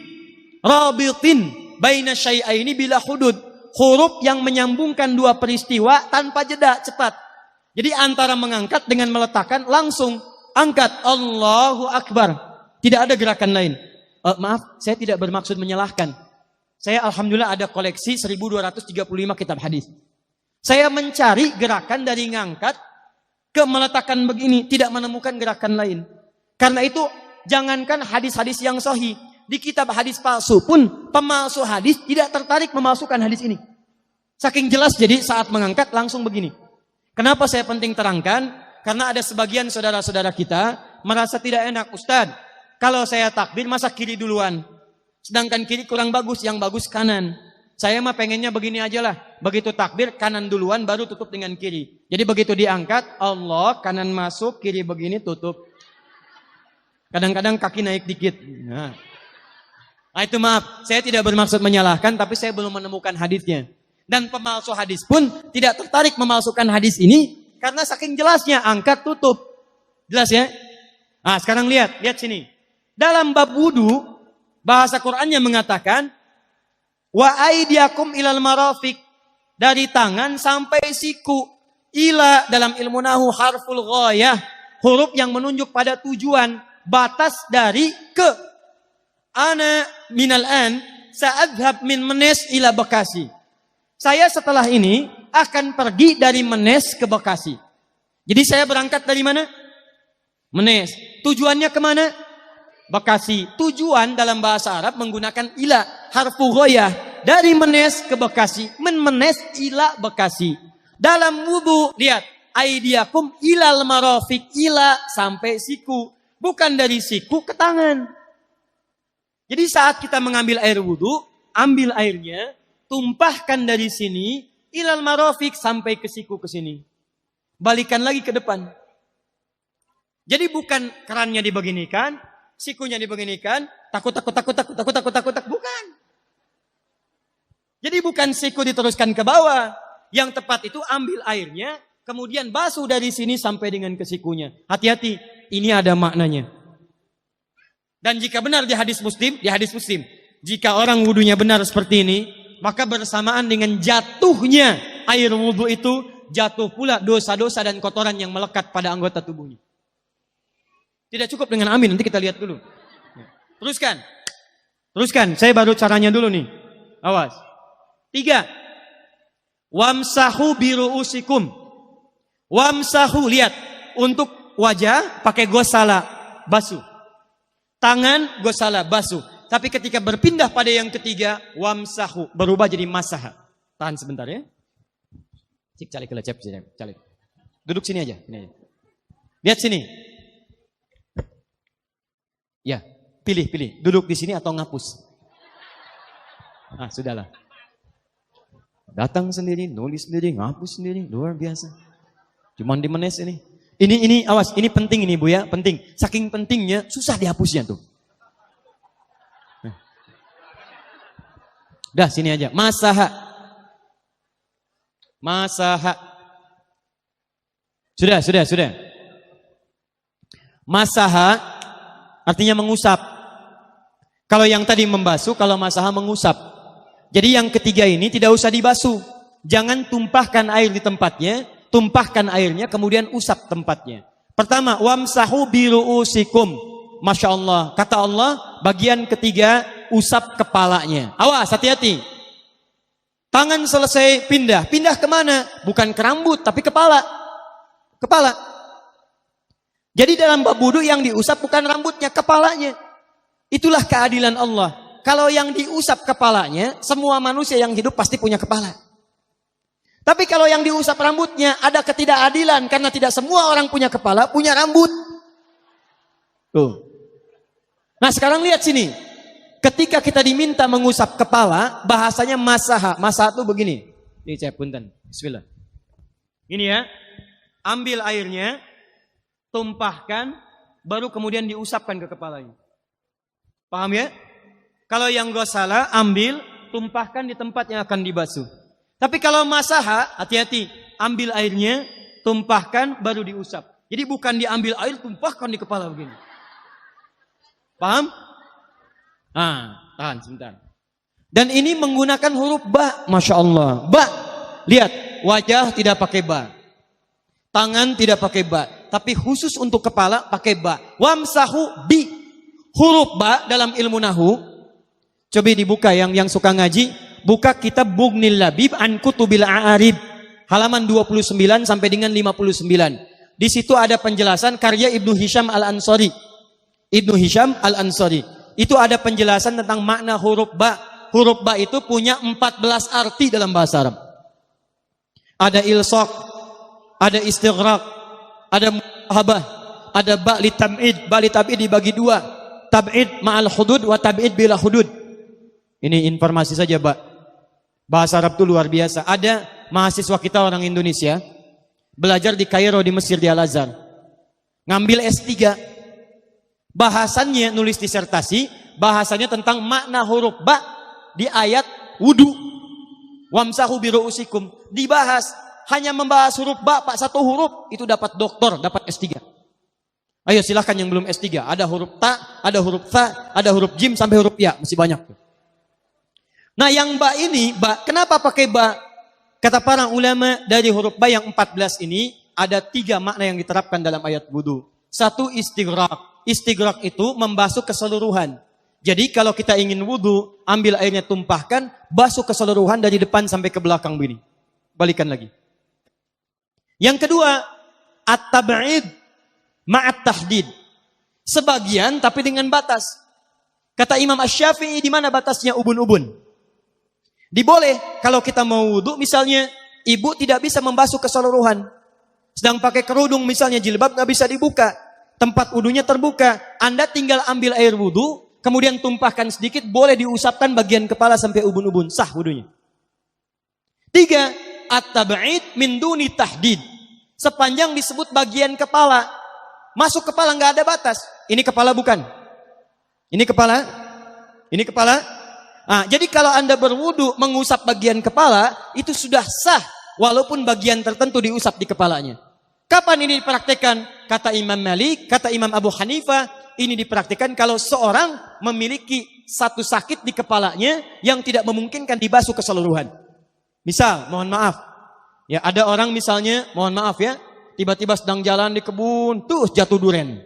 rabitin baina syai'aini bila hudud. Huruf yang menyambungkan dua peristiwa tanpa jeda, cepat. Jadi antara mengangkat dengan meletakkan langsung angkat Allahu Akbar. Tidak ada gerakan lain. Maaf, saya tidak bermaksud menyalahkan. Saya alhamdulillah ada koleksi 1235 kitab hadis. Saya mencari gerakan dari ngangkat ke meletakkan begini, tidak menemukan gerakan lain. Karena itu jangankan hadis-hadis yang sahih, di kitab hadis palsu pun pemalsu hadis tidak tertarik memasukkan hadis ini. Saking jelas, jadi saat mengangkat langsung begini. Kenapa saya penting terangkan? Karena ada sebagian saudara-saudara kita merasa tidak enak, Ustadz, kalau saya takbir masa kiri duluan, sedangkan kiri kurang bagus, yang bagus kanan. Saya mah pengennya begini aja lah. Begitu takbir kanan duluan baru tutup dengan kiri. Jadi begitu diangkat Allah, kanan masuk, kiri begini tutup. Kadang-kadang kaki naik dikit. Nah itu maaf, saya tidak bermaksud menyalahkan, tapi saya belum menemukan hadisnya. Dan pemalsu hadis pun tidak tertarik memalsukan hadis ini karena saking jelasnya angkat tutup. Jelas ya? Nah sekarang lihat sini. Dalam bab wudu, bahasa Qur'annya mengatakan wa aidiakum ilal marafiq, dari tangan sampai siku. Ila dalam ilmu nahu harful ghayah, huruf yang menunjuk pada tujuan, batas dari ke. Ana minal an sa'adhab min Menes ila Bekasi. Saya setelah ini akan pergi dari Menes ke Bekasi. Jadi saya berangkat dari mana? Menes. Tujuannya kemana? Bekasi. Tujuan dalam bahasa Arab menggunakan ila, harfu ghayah, dari Menes ke Bekasi. Menes ila Bekasi. Dalam wudu, lihat, aidiakum ilal marafiq, ila sampai siku, bukan dari siku ke tangan. Jadi saat kita mengambil air wudu, ambil airnya, tumpahkan dari sini ilal marafiq sampai ke siku ke sini. Balikan lagi ke depan. Jadi bukan kerannya dibeginikan, sikunya dibeginikan, takut, bukan. Jadi bukan siku diteruskan ke bawah. Yang tepat itu ambil airnya, kemudian basuh dari sini sampai dengan ke sikunya. Hati-hati, ini ada maknanya. Dan jika benar di hadis Muslim, jika orang wudunya benar seperti ini, maka bersamaan dengan jatuhnya air wudu itu, jatuh pula dosa-dosa dan kotoran yang melekat pada anggota tubuhnya. Tidak cukup dengan amin, nanti kita lihat dulu. Teruskan, saya baru caranya dulu nih. Awas. 3. Wamsahu biru'usikum. Wamsahu, lihat. Untuk wajah pakai gosala, basuh. Tangan gosala, basuh. Tapi ketika berpindah pada yang ketiga, wamsahu, berubah jadi masaha. Tahan sebentar ya. Cik calik. Duduk sini aja. Lihat sini. Ya, pilih. Duduk di sini atau ngapus. Sudahlah. Datang sendiri, nulis sendiri, ngapus sendiri, luar biasa. Cuman di menes ini. Ini awas, ini penting ini Bu ya, penting. Saking pentingnya susah dihapusnya tuh. Dah sini aja. Masaha. Sudah. Masaha artinya mengusap. Kalau yang tadi membasuh, kalau masaha mengusap. Jadi yang ketiga ini tidak usah dibasuh. Jangan tumpahkan air di tempatnya, tumpahkan airnya kemudian usap tempatnya. Pertama, wamsahu biru'usikum. Masya Allah, kata Allah, bagian ketiga usap kepalanya. Awas, hati-hati. Tangan selesai pindah kemana? Bukan ke rambut, tapi kepala. Jadi dalam bab wudu yang diusap bukan rambutnya, kepalanya. Itulah keadilan Allah. Kalau yang diusap kepalanya, semua manusia yang hidup pasti punya kepala. Tapi kalau yang diusap rambutnya, ada ketidakadilan. Karena tidak semua orang punya kepala, punya rambut. Tuh. Nah sekarang lihat sini. Ketika kita diminta mengusap kepala, bahasanya masaha. Masaha itu begini. Ini saya punten. Bismillah. Ini ya. Ambil airnya, tumpahkan, baru kemudian diusapkan ke kepalanya. Paham ya? Kalau yang gosala, ambil, tumpahkan di tempat yang akan dibasuh. Tapi kalau masaha, hati-hati. Ambil airnya, tumpahkan, baru diusap. Jadi bukan diambil air, tumpahkan di kepala begini. Paham? Nah, tahan sebentar. Dan ini menggunakan huruf ba, Masya Allah. Ba, lihat, wajah tidak pakai ba. Tangan tidak pakai ba. Tapi khusus untuk kepala pakai ba. Wamsahu bi. Huruf ba dalam ilmu nahu. Coba dibuka yang suka ngaji. Buka kitab Bughnil Labib an Kutubil A'arib. Halaman 29 sampai dengan 59. Di situ ada penjelasan karya Ibnu Hisham Al-Ansari. Ibnu Hisham Al-Ansari. Itu ada penjelasan tentang makna huruf ba. Huruf ba itu punya 14 arti dalam bahasa Arab. Ada ilsaq, ada istighraq, ada muhabah, ada ba li tab'id. Ba li tab'id dibagi dua. Tab'id ma'al hudud wa tab'id bila hudud. Ini informasi saja, Pak. Bahasa Arab itu luar biasa. Ada mahasiswa kita orang Indonesia belajar di Kairo di Mesir di Al-Azhar. Ngambil S3. Bahasannya nulis disertasi, bahasanya tentang makna huruf ba di ayat wudu. Wamsahu biru'usikum. Dibahas, hanya membahas huruf ba, Pak, satu huruf itu dapat doktor, dapat S3. Ayo silahkan yang belum S3. Ada huruf ta, ada huruf fa, ada huruf jim sampai huruf ya, masih banyak. Nah yang ba ini, ba, kenapa pakai ba? Kata para ulama dari huruf ba yang 14 ini ada 3 makna yang diterapkan dalam ayat wudu. Satu istighraq. Istighraq itu membasuh keseluruhan. Jadi kalau kita ingin wudu, ambil airnya tumpahkan, basuh keseluruhan dari depan sampai ke belakang begini. Balikan lagi. Yang kedua, at-tab'id ma'at tahdid. Sebagian tapi dengan batas. Kata Imam Asy-Syafi'i, di mana batasnya ubun-ubun? Diboleh kalau kita mau wudu, misalnya ibu tidak bisa membasuh keseluruhan. Sedang pakai kerudung misalnya, jilbab nggak bisa dibuka. Tempat wudunya terbuka. Anda tinggal ambil air wudu, kemudian tumpahkan sedikit, boleh diusapkan bagian kepala sampai ubun-ubun. Sah wudunya. 3. At-tab'id min duni tahdid. Sepanjang disebut bagian kepala. Masuk kepala nggak ada batas. Ini kepala bukan? Ini kepala? Ini kepala? Nah, jadi kalau Anda berwudu mengusap bagian kepala, itu sudah sah. Walaupun bagian tertentu diusap di kepalanya. Kapan ini dipraktikkan? Kata Imam Malik, kata Imam Abu Hanifah, ini dipraktikkan kalau seorang memiliki satu sakit di kepalanya yang tidak memungkinkan dibasuh keseluruhan. Misal, mohon maaf. Ya, ada orang misalnya, mohon maaf ya, tiba-tiba sedang jalan di kebun, tuh jatuh duren.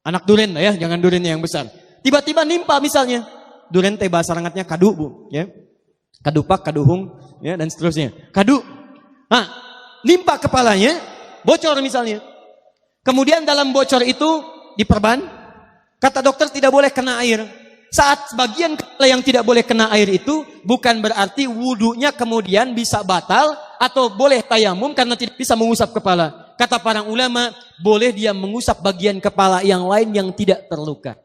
Anak duren lah ya, jangan durennya yang besar. Tiba-tiba nimpa misalnya. Duren teh bahasa rangatnya kadu, Bu, ya. Kadupak, kaduhung, ya, dan seterusnya. Kadu. Nah, nimpa kepalanya, bocor misalnya. Kemudian dalam bocor itu diperban. Kata dokter tidak boleh kena air. Saat sebagian kepala yang tidak boleh kena air itu bukan berarti wudunya kemudian bisa batal atau boleh tayamum karena tidak bisa mengusap kepala. Kata para ulama, boleh dia mengusap bagian kepala yang lain yang tidak terluka.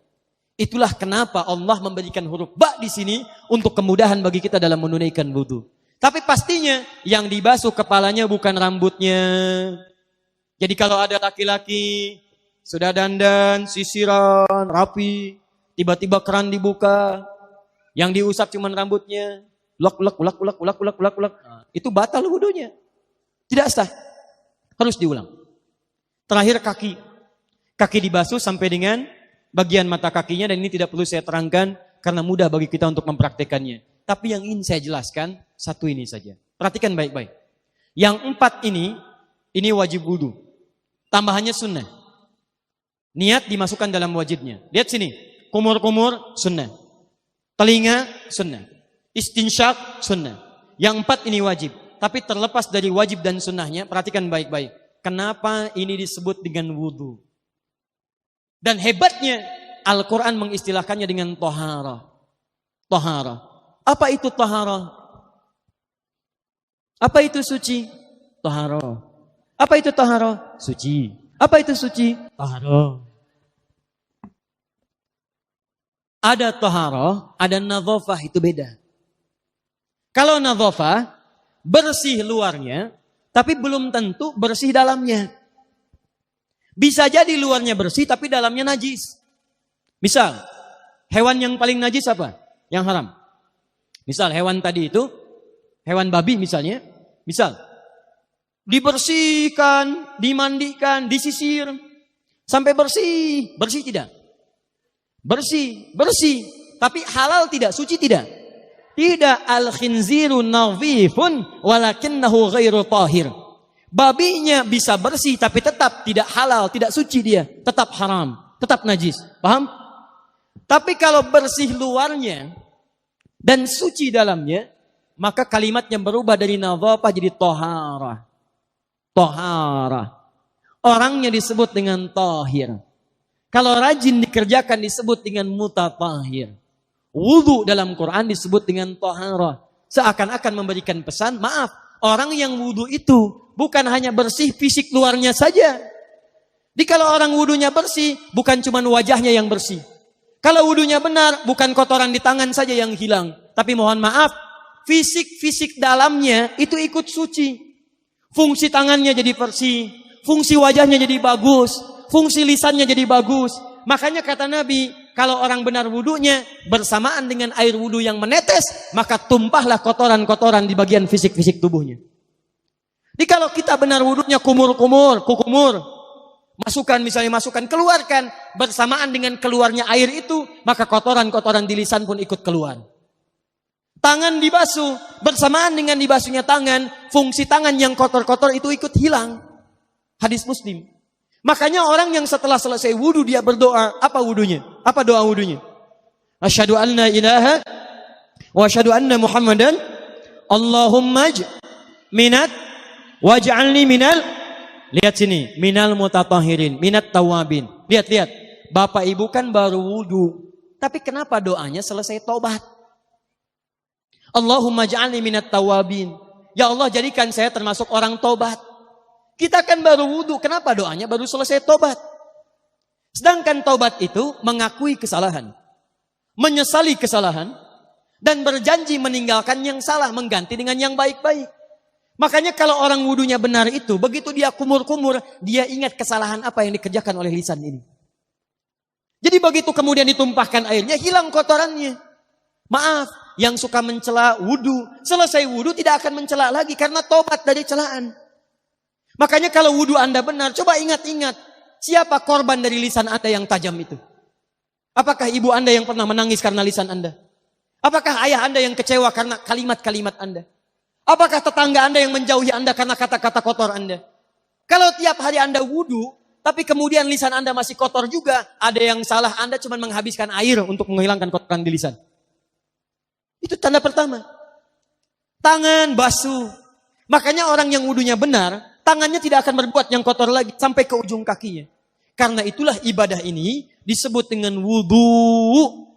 Itulah kenapa Allah memberikan huruf ba di sini untuk kemudahan bagi kita dalam menunaikan wudu. Tapi pastinya yang dibasuh kepalanya bukan rambutnya. Jadi kalau ada laki-laki sudah dandan, sisiran, rapi, tiba-tiba keran dibuka, yang diusap cuma rambutnya, ulak. Itu batal wudunya. Tidak sah. Harus diulang. Terakhir kaki. Kaki dibasuh sampai dengan bagian mata kakinya, dan ini tidak perlu saya terangkan karena mudah bagi kita untuk mempraktekannya. Tapi yang ingin saya jelaskan satu ini saja. Perhatikan baik-baik. Yang 4 ini wajib wudu. Tambahannya sunnah. Niat dimasukkan dalam wajibnya. Lihat sini. Kumur-kumur sunnah. Telinga sunnah. Istinsyak sunnah. Yang 4 ini wajib. Tapi terlepas dari wajib dan sunnahnya, perhatikan baik-baik. Kenapa ini disebut dengan wudu? Dan hebatnya Al-Quran mengistilahkannya dengan tohara. Tohara. Apa itu tohara? Apa itu suci? Tohara. Apa itu tohara? Suci. Apa itu suci? Tohara. Ada tohara, ada nadhafah, itu beda. Kalau nadhafah, bersih luarnya, tapi belum tentu bersih dalamnya. Bisa jadi luarnya bersih tapi dalamnya najis. Misal, hewan yang paling najis apa? Yang haram. Misal hewan tadi itu, hewan babi misalnya. Misal, dibersihkan, dimandikan, disisir. Sampai bersih. Bersih tidak? Bersih. Tapi halal tidak? Suci tidak? Tidak. Al-khinziru nadhifun walakinnahu ghairu tahir. Babinya bisa bersih tapi tetap tidak halal, tidak suci dia. Tetap haram, tetap najis. Paham? Tapi kalau bersih luarnya dan suci dalamnya, maka kalimatnya berubah dari nadhafah jadi tohara. Tohara. Orangnya disebut dengan tahir. Kalau rajin dikerjakan disebut dengan mutatahhir. Wudu dalam Quran disebut dengan tohara. Seakan-akan memberikan pesan, maaf, orang yang wudu itu bukan hanya bersih fisik luarnya saja. Jadi kalau orang wudunya bersih, bukan cuma wajahnya yang bersih. Kalau wudunya benar, bukan kotoran di tangan saja yang hilang. Tapi mohon maaf, fisik dalamnya itu ikut suci. Fungsi tangannya jadi bersih, fungsi wajahnya jadi bagus, fungsi lisannya jadi bagus. Makanya kata Nabi, kalau orang benar wudunya bersamaan dengan air wudu yang menetes, maka tumpahlah kotoran-kotoran di bagian fisik-fisik tubuhnya. Jadi kalau kita benar wudunya kumur-kumur, kukumur, masukkan, keluarkan, bersamaan dengan keluarnya air itu, maka kotoran-kotoran di lisan pun ikut keluar. Tangan dibasuh, bersamaan dengan dibasuhnya tangan, fungsi tangan yang kotor-kotor itu ikut hilang. Hadis Muslim. Makanya orang yang setelah selesai wudu dia berdoa, apa wudunya? Apa doa wudunya? Asyhadu an la ilaha wa asyhadu anna Muhammadan Allahumma minat waj'alni minal, lihat sini, minal mutatahhirin, minat tawabin. Lihat. Bapak Ibu kan baru wudu, tapi kenapa doanya selesai tobat? Allahumma ja'alni minat tawabin. Ya Allah, jadikan saya termasuk orang tobat. Kita kan baru wudu, kenapa doanya baru selesai tobat? Sedangkan tobat itu mengakui kesalahan, menyesali kesalahan, dan berjanji meninggalkan yang salah, mengganti dengan yang baik-baik. Makanya kalau orang wudunya benar itu, begitu dia kumur-kumur, dia ingat kesalahan apa yang dikerjakan oleh lisan ini. Jadi begitu kemudian ditumpahkan airnya, hilang kotorannya. Maaf, yang suka mencela wudu, selesai wudu tidak akan mencela lagi karena tobat dari celaan. Makanya kalau wudu Anda benar, coba ingat-ingat, siapa korban dari lisan Anda yang tajam itu? Apakah ibu Anda yang pernah menangis karena lisan Anda? Apakah ayah Anda yang kecewa karena kalimat-kalimat Anda? Apakah tetangga Anda yang menjauhi Anda karena kata-kata kotor Anda? Kalau tiap hari Anda wudu, tapi kemudian lisan Anda masih kotor juga, ada yang salah, Anda cuma menghabiskan air untuk menghilangkan kotoran di lisan. Itu tanda pertama. Tangan basuh. Makanya orang yang wudunya benar, tangannya tidak akan berbuat yang kotor lagi sampai ke ujung kakinya. Karena itulah ibadah ini disebut dengan wudu,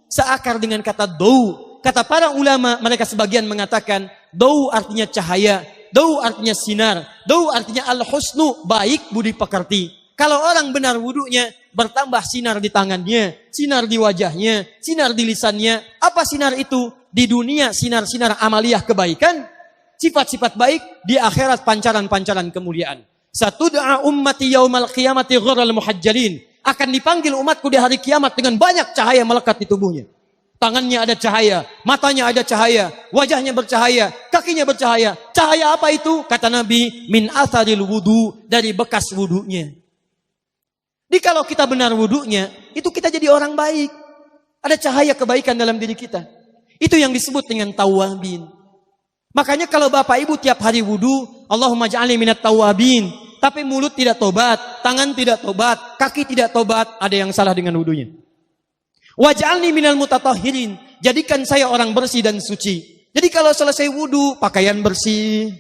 seakar dengan kata dau. Kata para ulama, mereka sebagian mengatakan dau artinya cahaya, dau artinya sinar, dau artinya al-husnu, baik budi pekerti. Kalau orang benar wudunya, bertambah sinar di tangannya, sinar di wajahnya, sinar di lisannya. Apa sinar itu? Di dunia sinar-sinar amaliyah kebaikan, sifat-sifat baik, di akhirat pancaran-pancaran kemuliaan. Satud'a ummati yaumal qiyamati ghurral muhajjalin. Akan dipanggil umatku di hari kiamat dengan banyak cahaya melekat di tubuhnya. Tangannya ada cahaya, matanya ada cahaya, wajahnya bercahaya, kakinya bercahaya. Cahaya apa itu? Kata Nabi, min atharil wudu, dari bekas wudunya. Jadi kalau kita benar wudunya, itu kita jadi orang baik. Ada cahaya kebaikan dalam diri kita. Itu yang disebut dengan tawwabin. Makanya kalau bapak ibu tiap hari wudu, Allahumma ja'alni minat tawwabin. Tapi mulut tidak tobat, tangan tidak tobat, kaki tidak tobat, ada yang salah dengan wudunya. Waj'alni minal mutatahhirin. Jadikan saya orang bersih dan suci. Jadi kalau selesai wudu, pakaian bersih,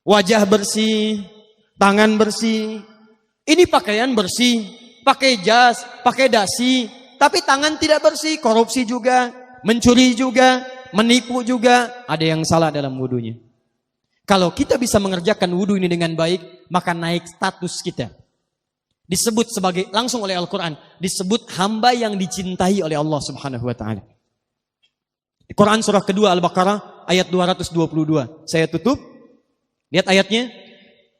wajah bersih, tangan bersih. Ini pakaian bersih, pakai jas, pakai dasi, tapi tangan tidak bersih, korupsi juga, mencuri juga, menipu juga, ada yang salah dalam wudunya. Kalau kita bisa mengerjakan wudu ini dengan baik, maka naik status kita. Disebut sebagai, langsung oleh Al-Quran, disebut hamba yang dicintai oleh Allah Subhanahu wa ta'ala. Quran surah kedua Al-Baqarah ayat 222. Saya tutup. Lihat ayatnya.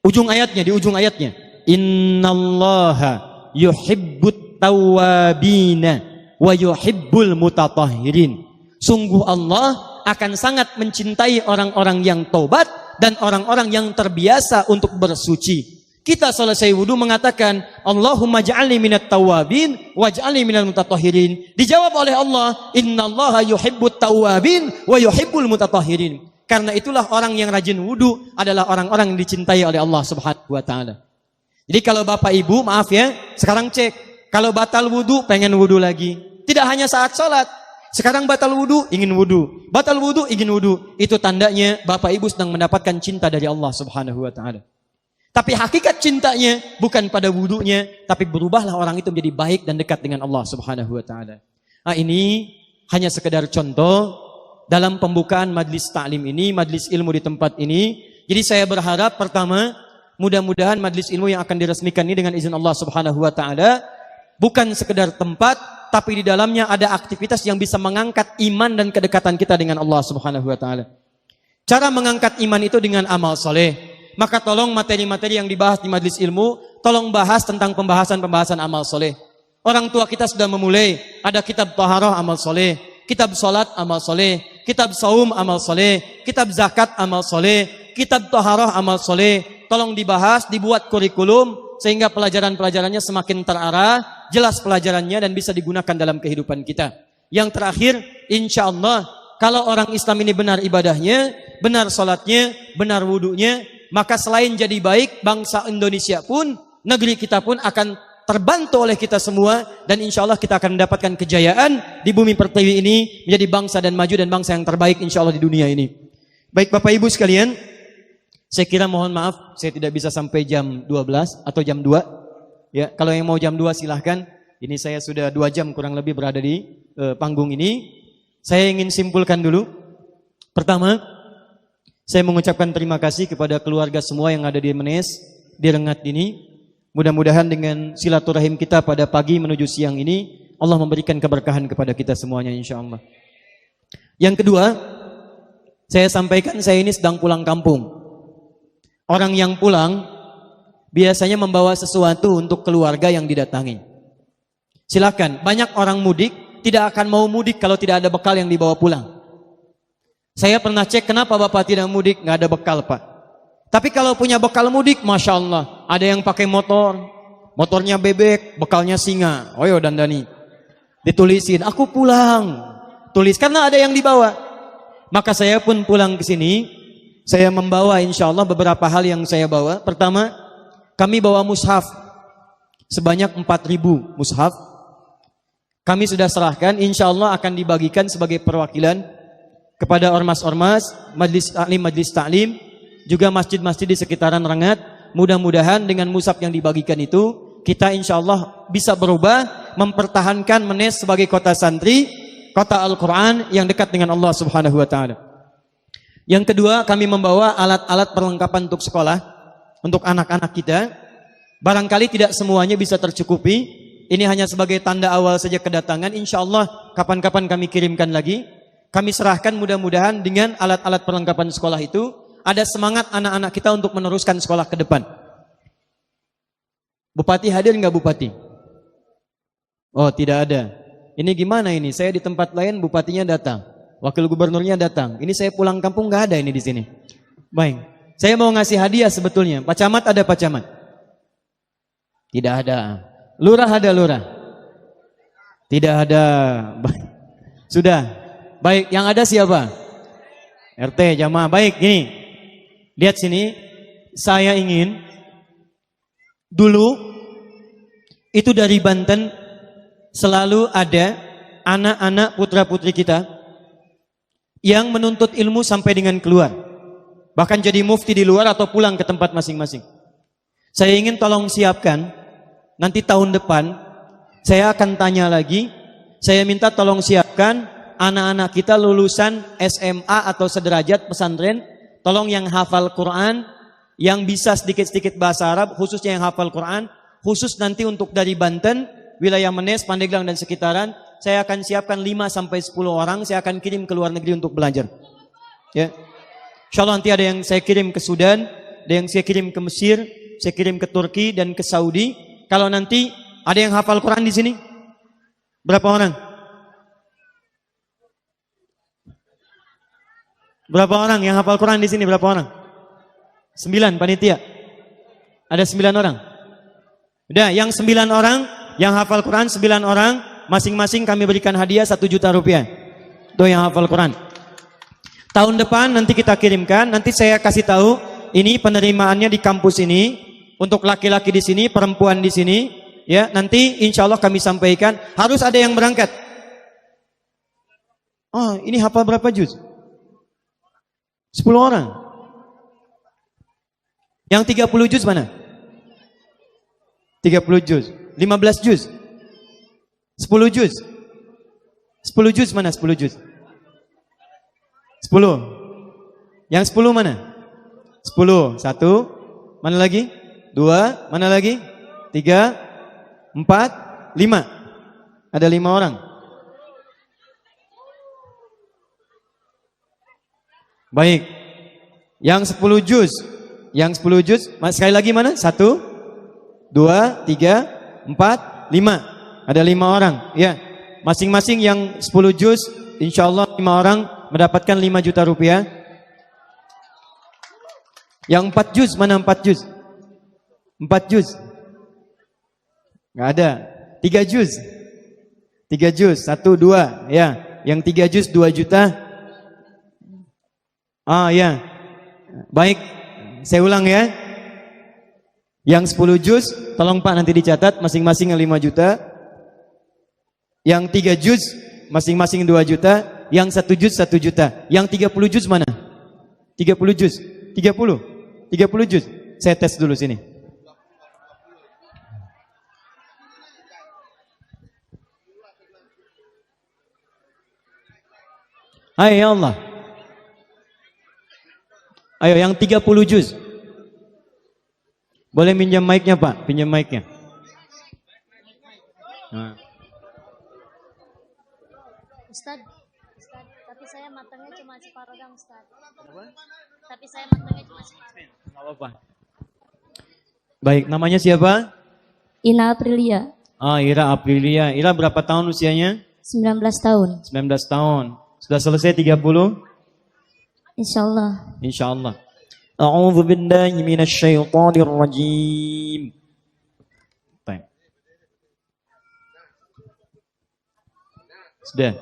Di ujung ayatnya. Innallaha yuhibbut tawwabina wa yuhibbul mutatahhirin. Sungguh Allah akan sangat mencintai orang-orang yang taubat dan orang-orang yang terbiasa untuk bersuci. Kita selesai wudu mengatakan Allahumma ja'alni minat tawwabin waj'alni minal mutatahhirin. Dijawab oleh Allah, innallaha yuhibbut tawwabin wa yuhibbul mutatahhirin. Karena itulah orang yang rajin wudu adalah orang-orang yang dicintai oleh Allah Subhanahu wa taala. Jadi kalau Bapak Ibu, maaf ya, sekarang cek. Kalau batal wudu, pengen wudu lagi. Tidak hanya saat sholat. Sekarang batal wudu, ingin wudu. Batal wudu, ingin wudu. Itu tandanya Bapak Ibu sedang mendapatkan cinta dari Allah Subhanahu wa ta'ala. Tapi hakikat cintanya bukan pada wudunya, tapi berubahlah orang itu menjadi baik dan dekat dengan Allah Subhanahu wa ta'ala. Nah, ini hanya sekedar contoh dalam pembukaan majlis ta'lim ini, majlis ilmu di tempat ini. Jadi saya berharap pertama, mudah-mudahan majlis ilmu yang akan diresmikan ini dengan izin Allah Subhanahu wa ta'ala bukan sekedar tempat, tapi di dalamnya ada aktivitas yang bisa mengangkat iman dan kedekatan kita dengan Allah Subhanahu wa ta'ala. Cara mengangkat iman itu dengan amal soleh. Maka tolong materi-materi yang dibahas di majlis ilmu, tolong bahas tentang pembahasan-pembahasan amal soleh. Orang tua kita sudah memulai, ada kitab taharah amal soleh, kitab salat amal soleh, kitab saum amal soleh, kitab zakat amal soleh, kitab taharah amal soleh. Tolong dibahas, dibuat kurikulum, sehingga pelajaran-pelajarannya semakin terarah, jelas pelajarannya dan bisa digunakan dalam kehidupan kita. Yang terakhir, insya Allah, kalau orang Islam ini benar ibadahnya, benar salatnya, benar wudunya, maka selain jadi baik, bangsa Indonesia pun, negeri kita pun akan terbantu oleh kita semua. Dan insya Allah kita akan mendapatkan kejayaan di bumi pertiwi ini, menjadi bangsa dan maju dan bangsa yang terbaik insya Allah di dunia ini. Baik Bapak Ibu sekalian, saya kira mohon maaf, saya tidak bisa sampai jam 12 atau jam 2. Ya, kalau yang mau jam 2 silahkan. Ini saya sudah 2 jam kurang lebih berada di panggung ini. Saya ingin simpulkan dulu. Pertama, saya mengucapkan terima kasih kepada keluarga semua yang ada di Menes, di Rengat ini. Mudah-mudahan dengan silaturahim kita pada pagi menuju siang ini, Allah memberikan keberkahan kepada kita semuanya insya Allah. Yang kedua, saya sampaikan saya ini sedang pulang kampung. Orang yang pulang biasanya membawa sesuatu untuk keluarga yang didatangi. Silakan, banyak orang mudik tidak akan mau mudik kalau tidak ada bekal yang dibawa pulang. Saya pernah cek kenapa Bapak tidak mudik, nggak ada bekal Pak. Tapi kalau punya bekal mudik, Masya Allah, ada yang pakai motor, motornya bebek, bekalnya singa, oyo dandani. Ditulisin, aku pulang, tulis karena ada yang dibawa. Maka saya pun pulang ke sini, saya membawa insya Allah beberapa hal yang saya bawa. Pertama, kami bawa mushaf sebanyak 4.000 mushaf. Kami sudah serahkan, insya Allah akan dibagikan sebagai perwakilan kepada ormas-ormas, majlis ta'lim, juga masjid-masjid di sekitaran Rengat. Mudah-mudahan dengan mushaf yang dibagikan itu, kita insya Allah bisa berubah, mempertahankan Menes sebagai kota santri, kota Al-Quran yang dekat dengan Allah Subhanahu wa ta'ala. Yang kedua, kami membawa alat-alat perlengkapan untuk sekolah, untuk anak-anak kita. Barangkali tidak semuanya bisa tercukupi. Ini hanya sebagai tanda awal saja kedatangan. Insya Allah kapan-kapan kami kirimkan lagi. Kami serahkan mudah-mudahan dengan alat-alat perlengkapan sekolah itu. Ada semangat anak-anak kita untuk meneruskan sekolah ke depan. Bupati hadir nggak Bupati? Oh tidak ada. Ini gimana ini? Saya di tempat lain bupatinya datang. Wakil gubernurnya datang. Ini saya pulang kampung nggak ada ini di sini. Baik. Saya mau ngasih hadiah sebetulnya. Pak Camat ada Pak Camat? Tidak ada. Lurah ada lurah? Tidak ada. Sudah. Baik, yang ada siapa? RT jamaah. Baik, gini. Lihat sini. Saya ingin dulu itu dari Banten selalu ada anak-anak putra-putri kita yang menuntut ilmu sampai dengan keluar. Bahkan jadi mufti di luar atau pulang ke tempat masing-masing. Saya ingin tolong siapkan. Nanti tahun depan, saya akan tanya lagi, saya minta tolong siapkan anak-anak kita lulusan SMA atau sederajat pesantren, tolong yang hafal Quran, yang bisa sedikit-sedikit bahasa Arab, khususnya yang hafal Quran, khusus nanti untuk dari Banten, wilayah Menes, Pandeglang dan sekitaran, saya akan siapkan 5-10 orang, saya akan kirim ke luar negeri untuk belajar. Ya. Insyaallah nanti ada yang saya kirim ke Sudan, ada yang saya kirim ke Mesir, saya kirim ke Turki dan ke Saudi. Kalau nanti ada yang hafal Quran di sini, berapa orang? Berapa orang yang hafal Quran di sini? Berapa orang? 9 panitia. Ada 9 orang. Udah, yang 9 orang yang hafal Quran 9 orang, masing-masing kami berikan hadiah 1 juta rupiah. Itu yang hafal Quran. Tahun depan nanti kita kirimkan, nanti saya kasih tahu ini penerimaannya di kampus ini. Untuk laki-laki di sini, perempuan di sini, ya nanti insya Allah kami sampaikan harus ada yang berangkat. Oh, ini hafal berapa juz? 10 orang. Yang 30 juz mana? 30 juz. 15 juz. 10 juz. 10 juz mana? 10 juz. 10. Yang 10 mana? 10. 1. Mana lagi? 2, mana lagi? 3, 4, 5. Ada 5 orang. Baik. Yang 10 juz. Yang 10 juz, sekali lagi mana? 1, 2, 3, 4, 5. Ada 5 orang. Ya. Masing-masing yang 10 juz, insya Allah 5 orang mendapatkan 5 juta rupiah. Yang 4 juz, mana 4 juz? 4 juz. Nggak ada. 3 juz. 3 juz. 1, 2. Ya. Yang 3 juz 2 juta. Ah ya. Baik. Saya ulang ya. Yang 10 juz. Tolong Pak nanti dicatat. Masing-masing 5 juta. Yang 3 juz. Masing-masing 2 juta. Yang 1 juz 1 juta. Yang 30 juz mana? 30 juz. 30. 30 juz. Saya tes dulu sini. Hai ya Allah. Ayo yang 30 juz. Boleh minjam mic-nya Pak? Pinjam mic-nya. Nah. Ustad, tapi saya matangnya cuma separuh dong Ustad. Apa? Tapi saya matangnya cuma separuh. Enggak apa-apa. Baik, namanya siapa? Ina Aprilia. Ah, Ira Aprilia. Ira berapa tahun usianya? 19 tahun. 19 tahun. Sudah selesai 30? Insyaallah. Insyaallah. A'udzu billahi minasy syaithanir rajim. Baik. Sudah.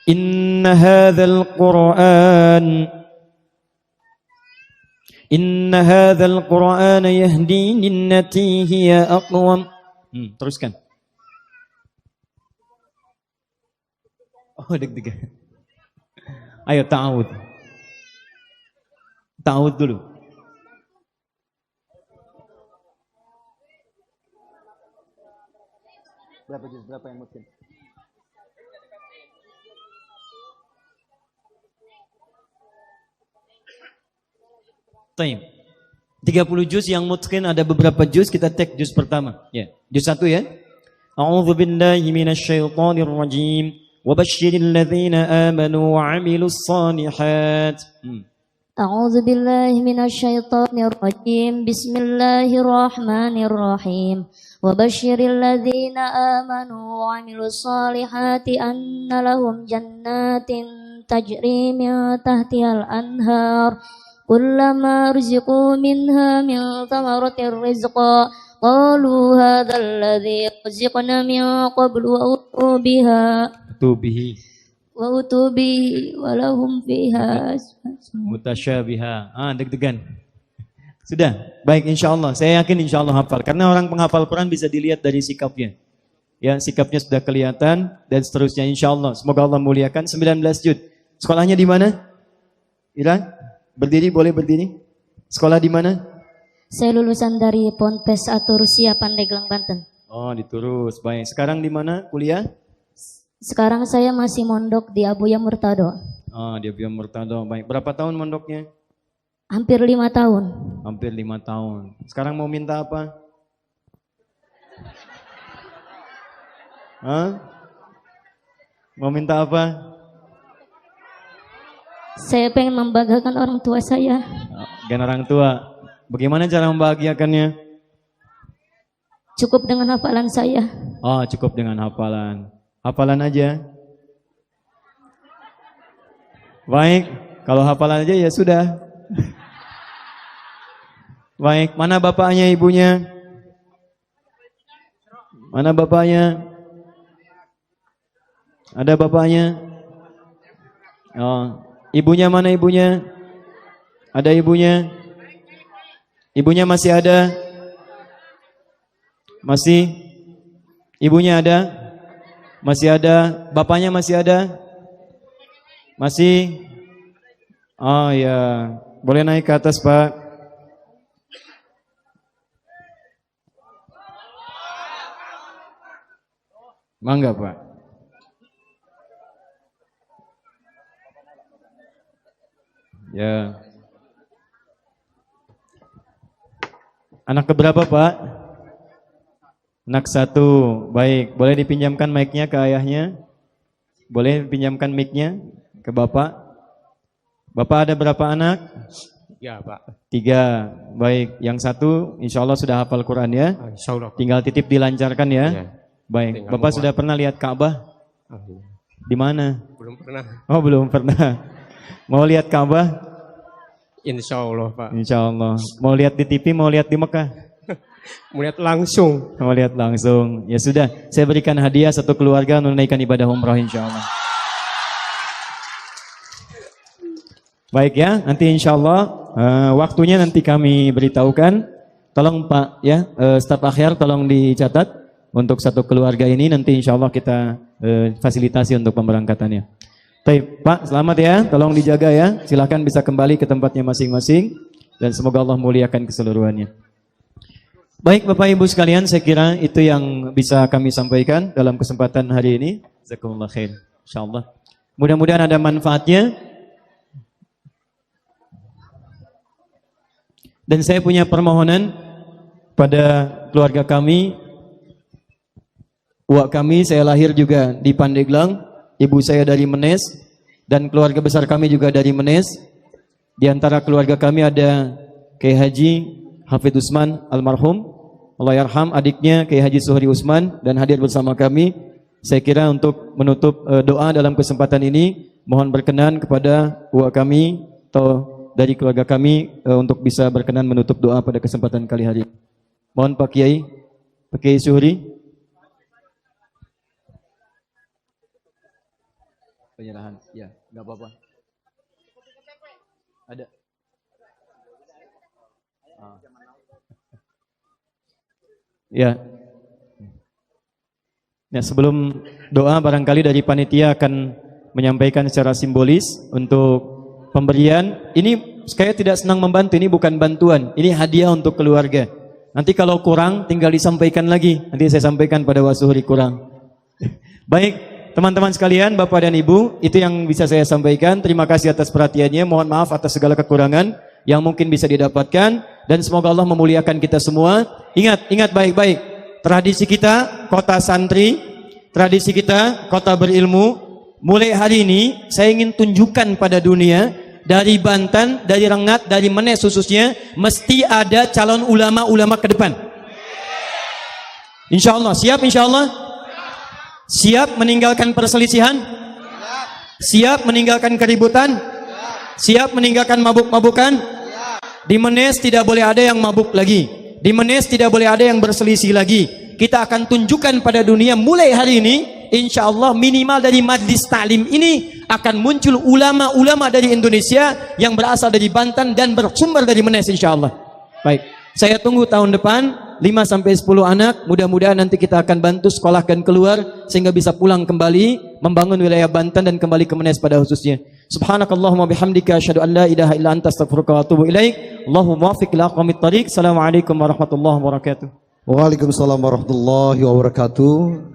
Inna hadzal Qur'an yahdi lillati hiya aqwam. Teruskan. Oh, deg-degan. Ayo ta'awud. Ta'awud dulu. Berapa juz? Berapa yang mungkin? Tayyib. 30 juz yang mungkin ada beberapa juz, kita take juz pertama. Ya, juz 1 ya. A'udzu billahi minasyaitonir rajim. Wabashshiril ladzina amanu wa 'amilus shalihat. أعوذ بالله من الشيطان الرجيم بسم الله الرحمن الرحيم وبشر الذين آمنوا وعملوا الصالحات أن لهم جنات تجري من تحتها الأنهار كلما رزقوا منها من ثمرة رزقا قالوا هذا الذي رزقنا من قبل وأتوا به ولهم فيها Mutasyabiha. Deg-degan. Sudah, baik insya Allah. Saya yakin insya Allah hafal. Karena orang penghafal Quran bisa dilihat dari sikapnya. Ya, sikapnya sudah kelihatan dan seterusnya insya Allah. Semoga Allah muliakan. 19 juz. Sekolahnya di mana? Ira? Berdiri, boleh berdiri. Sekolah di mana? Saya lulusan dari Ponpes atau Rusia Pandeglang Banten. Oh, di Turus. Baik. Sekarang di mana kuliah? Sekarang saya masih mondok di Abuya Murtado. Oh, di Abuya Murtado. Baik. Berapa tahun mondoknya? Hampir 5 tahun. Hampir 5 tahun. Sekarang mau minta apa? Hah? Mau minta apa? Saya pengen membanggakan orang tua saya. Gen orang tua. Bagaimana cara membahagiakannya? Cukup dengan hafalan saya. Oh, cukup dengan hafalan. Hafalan aja. Baik, kalau hafalan aja ya sudah. Baik, mana bapaknya, ibunya? Mana bapaknya? Ada bapaknya? Oh, ibunya mana ibunya? Ada ibunya? Ibunya masih ada? Masih? Ibunya ada? Masih ada? Bapaknya masih ada? Masih? Oh ya, boleh naik ke atas Pak. Mangga Pak. Ya. Anak keberapa Pak? Anak 1. Baik, boleh dipinjamkan mic-nya ke ayahnya? Boleh dipinjamkan mic-nya ke Bapak? Bapak ada berapa anak? 3 Pak. 3. Baik, yang 1 insya Allah sudah hafal Quran ya? Insya Allah Pak. Tinggal titip dilancarkan ya? Ya. Baik, Tinggal Bapak mohon. sudah pernah lihat Ka'bah? Iya. Di mana? Belum pernah. Oh, belum pernah. Mau lihat Ka'bah? Insya Allah Pak. Insya Allah. Mau lihat di TV, mau lihat di Mekah? Melihat langsung. Mau lihat langsung. Ya sudah, saya berikan hadiah satu keluarga menunaikan ibadah umrah insya Allah. Baik ya, nanti insya Allah waktunya nanti kami beritahukan. Tolong Pak ya, staf akhir tolong dicatat untuk satu keluarga ini nanti insya Allah kita fasilitasi untuk pemberangkatannya. Baik Pak, selamat ya, tolong dijaga ya. Silahkan bisa kembali ke tempatnya masing-masing dan semoga Allah muliakan keseluruhannya. Baik Bapak Ibu sekalian, saya kira itu yang bisa kami sampaikan dalam kesempatan hari ini. Jazakumullah khair, insyaallah. Mudah-mudahan ada manfaatnya. Dan saya punya permohonan pada keluarga kami. Uak kami, saya lahir juga di Pandeglang, ibu saya dari Menes, dan keluarga besar kami juga dari Menes. Di antara keluarga kami ada Kiai Haji Hafidh Usman almarhum, Allah yarham, adiknya Kiai Haji Suhri Usman dan hadir bersama kami. Saya kira untuk menutup doa dalam kesempatan ini, mohon berkenan kepada uak kami atau dari keluarga kami untuk bisa berkenan menutup doa pada kesempatan kali hari. Mohon Pak Kiai, Pak Kiai Suhri. Penyerahan, ya, nggak apa-apa. Ada. Ya. Nah, sebelum doa barangkali dari panitia akan menyampaikan secara simbolis untuk pemberian. Ini saya tidak senang membantu, ini bukan bantuan, ini hadiah untuk keluarga. Nanti kalau kurang tinggal disampaikan lagi. Nanti saya sampaikan pada Wasuhri kurang. Baik, teman-teman sekalian, Bapak dan Ibu, itu yang bisa saya sampaikan. Terima kasih atas perhatiannya. Mohon maaf atas segala kekurangan yang mungkin bisa didapatkan. dan semoga Allah memuliakan kita semua. Ingat baik-baik. Tradisi kita kota santri, tradisi kita kota berilmu. Mulai hari ini saya ingin tunjukkan pada dunia, dari Banten, dari Rengat, dari Menes khususnya, mesti ada calon ulama-ulama ke depan. Insya Allah, siap insya Allah? Siap meninggalkan perselisihan? Siap meninggalkan keributan? Siap meninggalkan mabuk-mabukan? Di Menes tidak boleh ada yang mabuk lagi. Di Menes tidak boleh ada yang berselisih lagi. Kita akan tunjukkan pada dunia mulai hari ini, insya Allah minimal dari majlis taklim ini akan muncul ulama-ulama dari Indonesia yang berasal dari Banten dan bersumber dari Menes insya Allah. Baik, saya tunggu tahun depan 5-10 anak, mudah-mudahan nanti kita akan bantu sekolahkan keluar sehingga bisa pulang kembali membangun wilayah Banten dan kembali ke Menes pada khususnya. Subhanakallahumma bihamdika asyhadu an la ilaha illa anta astaghfiruka wa atubu ilaik. Allahumma waffiq ila aqwamit thariq. Assalamualaikum warahmatullahi wabarakatuh. Waalaikumsalam warahmatullahi wabarakatuh.